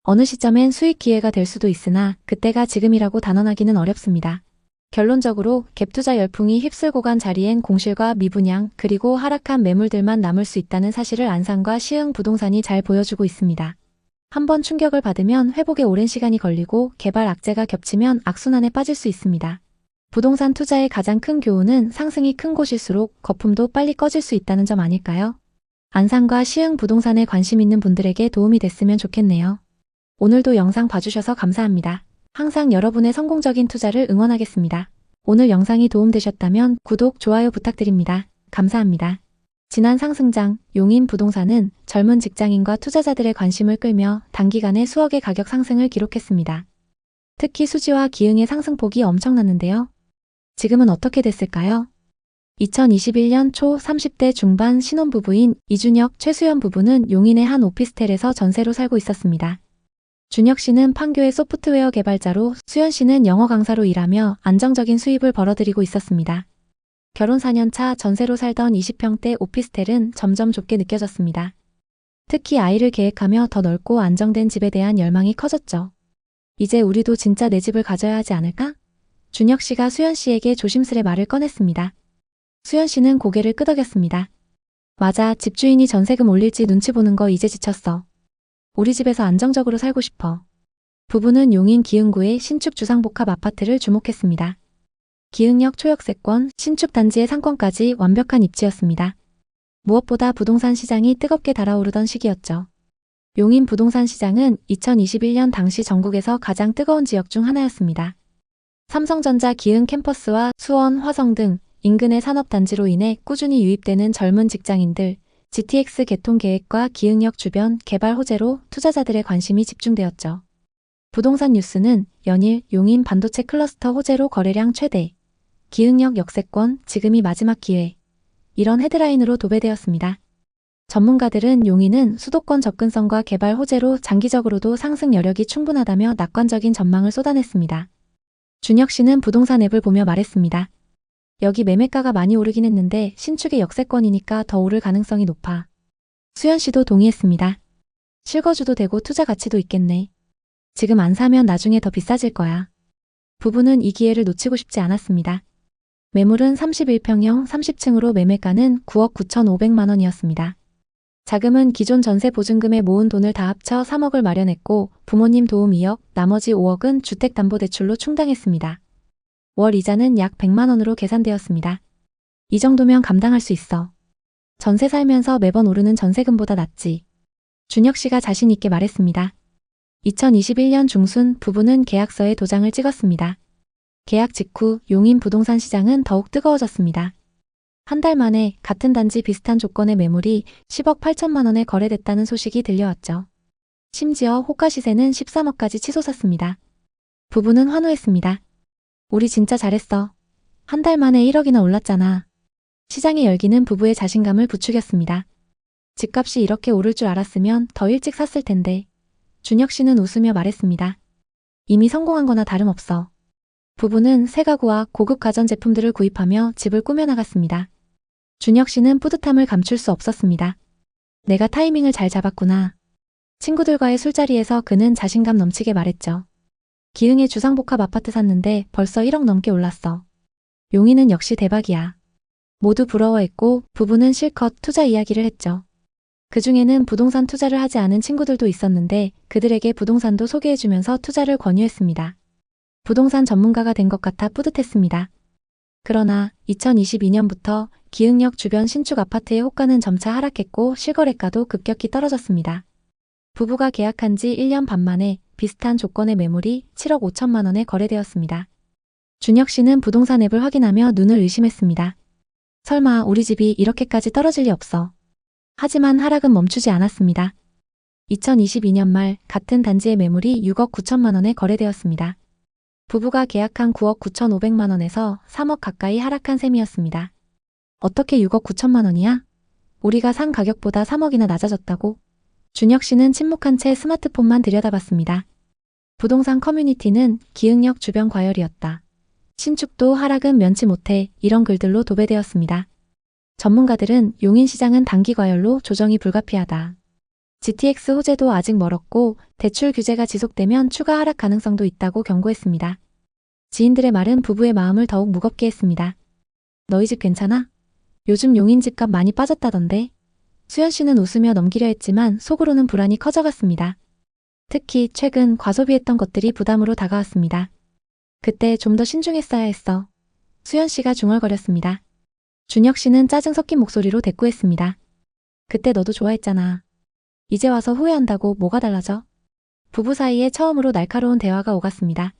어느 시점엔 수익 기회가 될 수도 있으나 그때가 지금이라고 단언하기는 어렵습니다. 결론적으로 갭투자 열풍이 휩쓸고 간 자리엔 공실과 미분양 그리고 하락한 매물들만 남을 수 있다는 사실을 안산과 시흥 부동산이 잘 보여주고 있습니다. 한번 충격을 받으면 회복에 오랜 시간이 걸리고 개발 악재가 겹치면 악순환에 빠질 수 있습니다. 부동산 투자의 가장 큰 교훈은 상승이 큰 곳일수록 거품도 빨리 꺼질 수 있다는 점 아닐까요? 안산과 시흥 부동산에 관심 있는 분들에게 도움이 됐으면 좋겠네요. 오늘도 영상 봐주셔서 감사합니다. 항상 여러분의 성공적인 투자를 응원하겠습니다. 오늘 영상이 도움되셨다면 구독, 좋아요 부탁드립니다. 감사합니다. 지난 상승장, 용인 부동산은 젊은 직장인과 투자자들의 관심을 끌며 단기간에 수억의 가격 상승을 기록했습니다. 특히 수지와 기흥의 상승폭이 엄청났는데요. 지금은 어떻게 됐을까요? 2021년 초 30대 중반 신혼부부인 이준혁, 최수연 부부는 용인의 한 오피스텔에서 전세로 살고 있었습니다. 준혁 씨는 판교의 소프트웨어 개발자로 수연 씨는 영어 강사로 일하며 안정적인 수입을 벌어들이고 있었습니다. 결혼 4년 차 전세로 살던 20평대 오피스텔은 점점 좁게 느껴졌습니다. 특히 아이를 계획하며 더 넓고 안정된 집에 대한 열망이 커졌죠. 이제 우리도 진짜 내 집을 가져야 하지 않을까? 준혁 씨가 수연 씨에게 조심스레 말을 꺼냈습니다. 수연 씨는 고개를 끄덕였습니다. 맞아, 집주인이 전세금 올릴지 눈치 보는 거 이제 지쳤어. 우리 집에서 안정적으로 살고 싶어. 부부는 용인 기흥구의 신축 주상복합 아파트를 주목했습니다. 기흥역 초역세권, 신축 단지의 상권까지 완벽한 입지였습니다. 무엇보다 부동산 시장이 뜨겁게 달아오르던 시기였죠. 용인 부동산 시장은 2021년 당시 전국에서 가장 뜨거운 지역 중 하나였습니다. 삼성전자 기흥 캠퍼스와 수원, 화성 등 인근의 산업단지로 인해 꾸준히 유입되는 젊은 직장인들, GTX 개통 계획과 기흥역 주변 개발 호재로 투자자들의 관심이 집중되었죠. 부동산 뉴스는 연일 용인 반도체 클러스터 호재로 거래량 최대, 기흥역 역세권, 지금이 마지막 기회, 이런 헤드라인으로 도배되었습니다. 전문가들은 용인은 수도권 접근성과 개발 호재로 장기적으로도 상승 여력이 충분하다며 낙관적인 전망을 쏟아냈습니다. 준혁 씨는 부동산 앱을 보며 말했습니다. 여기 매매가가 많이 오르긴 했는데 신축의 역세권이니까 더 오를 가능성이 높아. 수연 씨도 동의했습니다. 실거주도 되고 투자 가치도 있겠네. 지금 안 사면 나중에 더 비싸질 거야. 부부는 이 기회를 놓치고 싶지 않았습니다. 매물은 31평형 30층으로 매매가는 9억 9,500만 원이었습니다. 자금은 기존 전세 보증금에 모은 돈을 다 합쳐 3억을 마련했고 부모님 도움 2억, 나머지 5억은 주택담보대출로 충당했습니다. 월 이자는 약 100만 원으로 계산되었습니다. 이 정도면 감당할 수 있어. 전세 살면서 매번 오르는 전세금보다 낫지. 준혁 씨가 자신 있게 말했습니다. 2021년 중순 부부는 계약서에 도장을 찍었습니다. 계약 직후 용인 부동산 시장은 더욱 뜨거워졌습니다. 한 달 만에 같은 단지 비슷한 조건의 매물이 10억 8천만 원에 거래됐다는 소식이 들려왔죠. 심지어 호가 시세는 13억까지 치솟았습니다. 부부는 환호했습니다. 우리 진짜 잘했어. 한 달 만에 1억이나 올랐잖아. 시장의 열기는 부부의 자신감을 부추겼습니다. 집값이 이렇게 오를 줄 알았으면 더 일찍 샀을 텐데. 준혁 씨는 웃으며 말했습니다. 이미 성공한 거나 다름없어. 부부는 새 가구와 고급 가전제품들을 구입하며 집을 꾸며나갔습니다. 준혁 씨는 뿌듯함을 감출 수 없었습니다. 내가 타이밍을 잘 잡았구나. 친구들과의 술자리에서 그는 자신감 넘치게 말했죠. 기흥의 주상복합 아파트 샀는데 벌써 1억 넘게 올랐어. 용인은 역시 대박이야. 모두 부러워했고 부부는 실컷 투자 이야기를 했죠. 그중에는 부동산 투자를 하지 않은 친구들도 있었는데 그들에게 부동산도 소개해주면서 투자를 권유했습니다. 부동산 전문가가 된 것 같아 뿌듯했습니다. 그러나 2022년부터 기흥역 주변 신축 아파트의 호가는 점차 하락했고 실거래가도 급격히 떨어졌습니다. 부부가 계약한 지 1년 반 만에 비슷한 조건의 매물이 7억 5천만 원에 거래되었습니다. 준혁 씨는 부동산 앱을 확인하며 눈을 의심했습니다. 설마 우리 집이 이렇게까지 떨어질 리 없어. 하지만 하락은 멈추지 않았습니다. 2022년 말 같은 단지의 매물이 6억 9천만 원에 거래되었습니다. 부부가 계약한 9억 9,500만 원에서 3억 가까이 하락한 셈이었습니다. 어떻게 6억 9천만 원이야? 우리가 산 가격보다 3억이나 낮아졌다고? 준혁 씨는 침묵한 채 스마트폰만 들여다봤습니다. 부동산 커뮤니티는 기흥역 주변 과열이었다. 신축도 하락은 면치 못해 이런 글들로 도배되었습니다. 전문가들은 용인 시장은 단기 과열로 조정이 불가피하다. GTX 호재도 아직 멀었고 대출 규제가 지속되면 추가 하락 가능성도 있다고 경고했습니다. 지인들의 말은 부부의 마음을 더욱 무겁게 했습니다. 너희 집 괜찮아? 요즘 용인 집값 많이 빠졌다던데. 수연 씨는 웃으며 넘기려 했지만 속으로는 불안이 커져갔습니다. 특히 최근 과소비했던 것들이 부담으로 다가왔습니다. 그때 좀 더 신중했어야 했어. 수연 씨가 중얼거렸습니다. 준혁 씨는 짜증 섞인 목소리로 대꾸했습니다. 그때 너도 좋아했잖아. 이제 와서 후회한다고 뭐가 달라져? 부부 사이에 처음으로 날카로운 대화가 오갔습니다.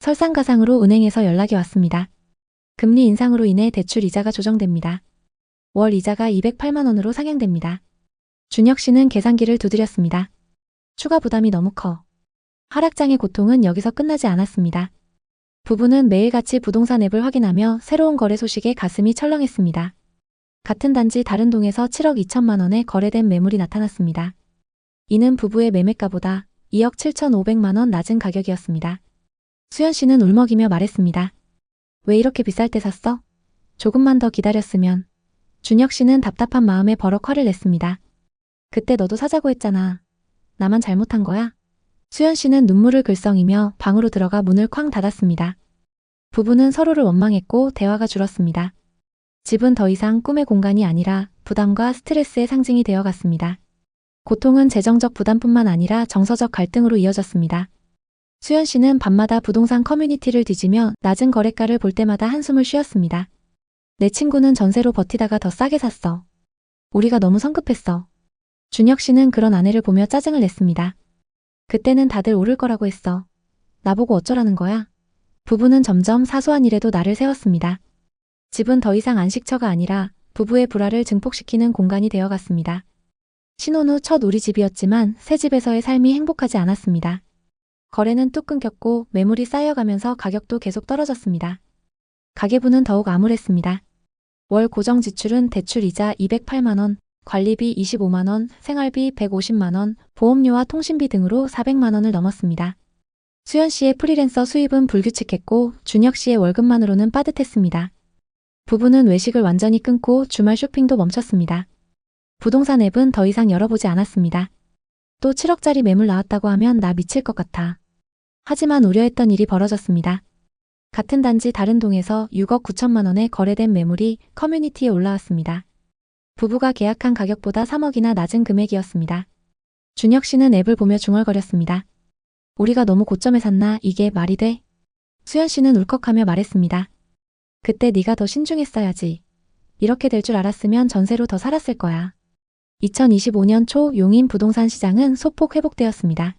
설상가상으로 은행에서 연락이 왔습니다. 금리 인상으로 인해 대출 이자가 조정됩니다. 월 이자가 208만 원으로 상향됩니다. 준혁 씨는 계산기를 두드렸습니다. 추가 부담이 너무 커. 하락장의 고통은 여기서 끝나지 않았습니다. 부부는 매일같이 부동산 앱을 확인하며 새로운 거래 소식에 가슴이 철렁했습니다. 같은 단지 다른 동에서 7억 2천만 원에 거래된 매물이 나타났습니다. 이는 부부의 매매가보다 2억 7,500만 원 낮은 가격이었습니다. 수연 씨는 울먹이며 말했습니다. 왜 이렇게 비쌀 때 샀어? 조금만 더 기다렸으면. 준혁 씨는 답답한 마음에 버럭 화를 냈습니다. 그때 너도 사자고 했잖아. 나만 잘못한 거야? 수연 씨는 눈물을 글썽이며 방으로 들어가 문을 쾅 닫았습니다. 부부는 서로를 원망했고 대화가 줄었습니다. 집은 더 이상 꿈의 공간이 아니라 부담과 스트레스의 상징이 되어갔습니다. 고통은 재정적 부담뿐만 아니라 정서적 갈등으로 이어졌습니다. 수연 씨는 밤마다 부동산 커뮤니티를 뒤지며 낮은 거래가를 볼 때마다 한숨을 쉬었습니다. 내 친구는 전세로 버티다가 더 싸게 샀어. 우리가 너무 성급했어. 준혁 씨는 그런 아내를 보며 짜증을 냈습니다. 그때는 다들 오를 거라고 했어. 나보고 어쩌라는 거야? 부부는 점점 사소한 일에도 날을 세웠습니다. 집은 더 이상 안식처가 아니라 부부의 불화를 증폭시키는 공간이 되어갔습니다. 신혼 후 첫 우리 집이었지만 새 집에서의 삶이 행복하지 않았습니다. 거래는 뚝 끊겼고 매물이 쌓여가면서 가격도 계속 떨어졌습니다. 가계부는 더욱 암울했습니다. 월 고정 지출은 대출이자 208만 원, 관리비 25만 원, 생활비 150만 원, 보험료와 통신비 등으로 400만 원을 넘었습니다. 수연 씨의 프리랜서 수입은 불규칙했고 준혁 씨의 월급만으로는 빠듯했습니다. 부부는 외식을 완전히 끊고 주말 쇼핑도 멈췄습니다. 부동산 앱은 더 이상 열어보지 않았습니다. 또 7억짜리 매물 나왔다고 하면 나 미칠 것 같아. 하지만 우려했던 일이 벌어졌습니다. 같은 단지 다른 동에서 6억 9천만 원에 거래된 매물이 커뮤니티에 올라왔습니다. 부부가 계약한 가격보다 3억이나 낮은 금액이었습니다. 준혁 씨는 앱을 보며 중얼거렸습니다. 우리가 너무 고점에 샀나? 이게 말이 돼? 수연 씨는 울컥하며 말했습니다. 그때 네가 더 신중했어야지. 이렇게 될 줄 알았으면 전세로 더 살았을 거야. 2025년 초 용인 부동산 시장은 소폭 회복되었습니다.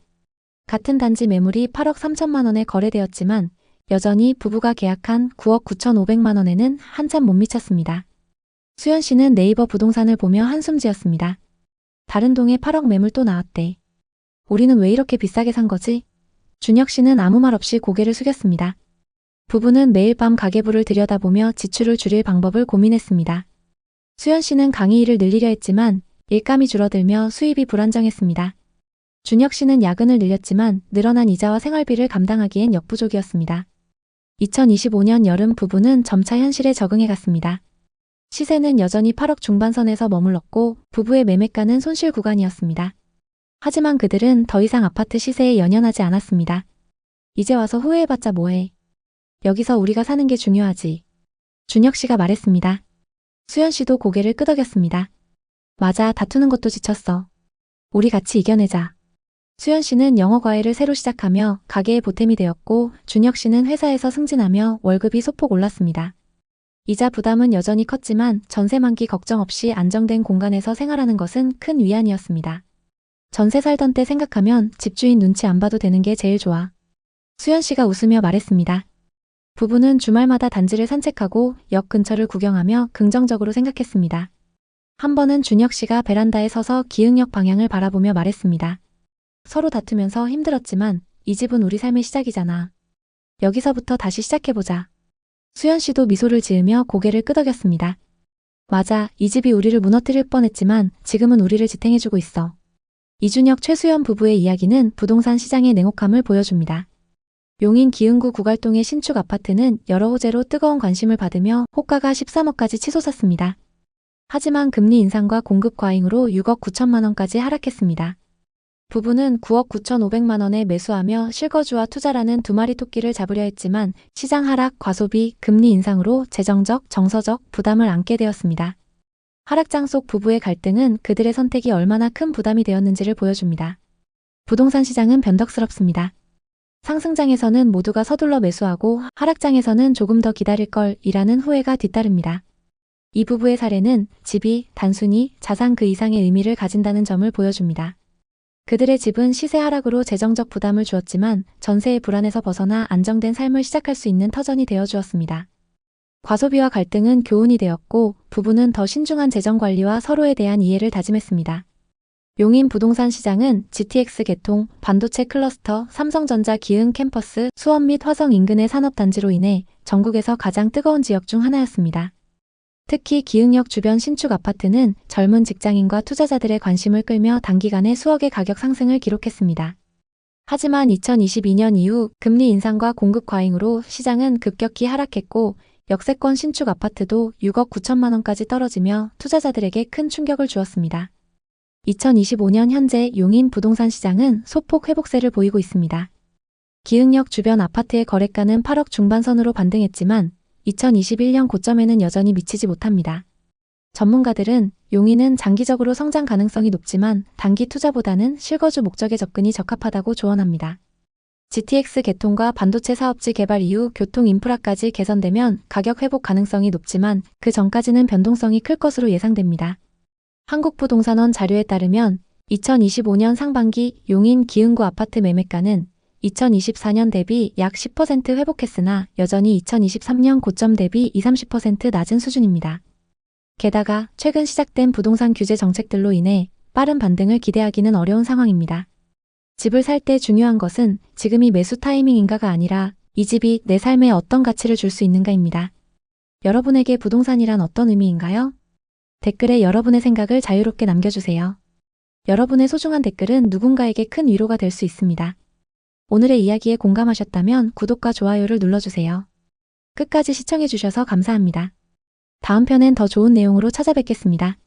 같은 단지 매물이 8억 3천만 원에 거래되었지만 여전히 부부가 계약한 9억 9,500만 원에는 한참 못 미쳤습니다. 수연 씨는 네이버 부동산을 보며 한숨 지었습니다. 다른 동에 8억 매물 또 나왔대. 우리는 왜 이렇게 비싸게 산 거지? 준혁 씨는 아무 말 없이 고개를 숙였습니다. 부부는 매일 밤 가계부를 들여다보며 지출을 줄일 방법을 고민했습니다. 수연 씨는 강의 일을 늘리려 했지만 일감이 줄어들며 수입이 불안정했습니다. 준혁 씨는 야근을 늘렸지만 늘어난 이자와 생활비를 감당하기엔 역부족이었습니다. 2025년 여름 부부는 점차 현실에 적응해 갔습니다. 시세는 여전히 8억 중반선에서 머물렀고 부부의 매매가는 손실 구간이었습니다. 하지만 그들은 더 이상 아파트 시세에 연연하지 않았습니다. 이제 와서 후회해봤자 뭐해. 여기서 우리가 사는 게 중요하지. 준혁 씨가 말했습니다. 수연 씨도 고개를 끄덕였습니다. 맞아, 다투는 것도 지쳤어. 우리 같이 이겨내자. 수연 씨는 영어 과외를 새로 시작하며 가게의 보탬이 되었고 준혁 씨는 회사에서 승진하며 월급이 소폭 올랐습니다. 이자 부담은 여전히 컸지만 전세 만기 걱정 없이 안정된 공간에서 생활하는 것은 큰 위안이었습니다. 전세 살던 때 생각하면 집주인 눈치 안 봐도 되는 게 제일 좋아. 수연 씨가 웃으며 말했습니다. 부부는 주말마다 단지를 산책하고 역 근처를 구경하며 긍정적으로 생각했습니다. 한 번은 준혁 씨가 베란다에 서서 기흥역 방향을 바라보며 말했습니다. 서로 다투면서 힘들었지만 이 집은 우리 삶의 시작이잖아. 여기서부터 다시 시작해보자. 수연 씨도 미소를 지으며 고개를 끄덕였습니다. 맞아, 이 집이 우리를 무너뜨릴 뻔했지만 지금은 우리를 지탱해주고 있어. 이준혁 최수연 부부의 이야기는 부동산 시장의 냉혹함을 보여줍니다. 용인 기흥구 구갈동의 신축 아파트는 여러 호재로 뜨거운 관심을 받으며 호가가 13억까지 치솟았습니다. 하지만 금리 인상과 공급 과잉으로 6억 9천만 원까지 하락했습니다. 부부는 9억 9,500만 원에 매수하며 실거주와 투자라는 두 마리 토끼를 잡으려 했지만 시장 하락, 과소비, 금리 인상으로 재정적, 정서적 부담을 안게 되었습니다. 하락장 속 부부의 갈등은 그들의 선택이 얼마나 큰 부담이 되었는지를 보여줍니다. 부동산 시장은 변덕스럽습니다. 상승장에서는 모두가 서둘러 매수하고 하락장에서는 조금 더 기다릴 걸 이라는 후회가 뒤따릅니다. 이 부부의 사례는 집이 단순히 자산 그 이상의 의미를 가진다는 점을 보여줍니다. 그들의 집은 시세 하락으로 재정적 부담을 주었지만 전세의 불안에서 벗어나 안정된 삶을 시작할 수 있는 터전이 되어주었습니다. 과소비와 갈등은 교훈이 되었고 부부는 더 신중한 재정 관리와 서로에 대한 이해를 다짐했습니다. 용인 부동산 시장은 GTX 개통, 반도체 클러스터, 삼성전자 기흥 캠퍼스, 수원 및 화성 인근의 산업단지로 인해 전국에서 가장 뜨거운 지역 중 하나였습니다. 특히 기흥역 주변 신축 아파트는 젊은 직장인과 투자자들의 관심을 끌며 단기간에 수억의 가격 상승을 기록했습니다. 하지만 2022년 이후 금리 인상과 공급 과잉으로 시장은 급격히 하락했고 역세권 신축 아파트도 6억 9천만 원까지 떨어지며 투자자들에게 큰 충격을 주었습니다. 2025년 현재 용인 부동산 시장은 소폭 회복세를 보이고 있습니다. 기흥역 주변 아파트의 거래가는 8억 중반선으로 반등했지만 2021년 고점에는 여전히 미치지 못합니다. 전문가들은 용인은 장기적으로 성장 가능성이 높지만 단기 투자보다는 실거주 목적의 접근이 적합하다고 조언합니다. GTX 개통과 반도체 사업지 개발 이후 교통 인프라까지 개선되면 가격 회복 가능성이 높지만 그 전까지는 변동성이 클 것으로 예상됩니다. 한국부동산원 자료에 따르면 2025년 상반기 용인 기흥구 아파트 매매가는 2024년 대비 약 10% 회복했으나 여전히 2023년 고점 대비 20-30% 낮은 수준입니다. 게다가 최근 시작된 부동산 규제 정책들로 인해 빠른 반등을 기대하기는 어려운 상황입니다. 집을 살 때 중요한 것은 지금이 매수 타이밍인가가 아니라 이 집이 내 삶에 어떤 가치를 줄 수 있는가입니다. 여러분에게 부동산이란 어떤 의미인가요? 댓글에 여러분의 생각을 자유롭게 남겨주세요. 여러분의 소중한 댓글은 누군가에게 큰 위로가 될 수 있습니다. 오늘의 이야기에 공감하셨다면 구독과 좋아요를 눌러주세요. 끝까지 시청해주셔서 감사합니다. 다음 편엔 더 좋은 내용으로 찾아뵙겠습니다.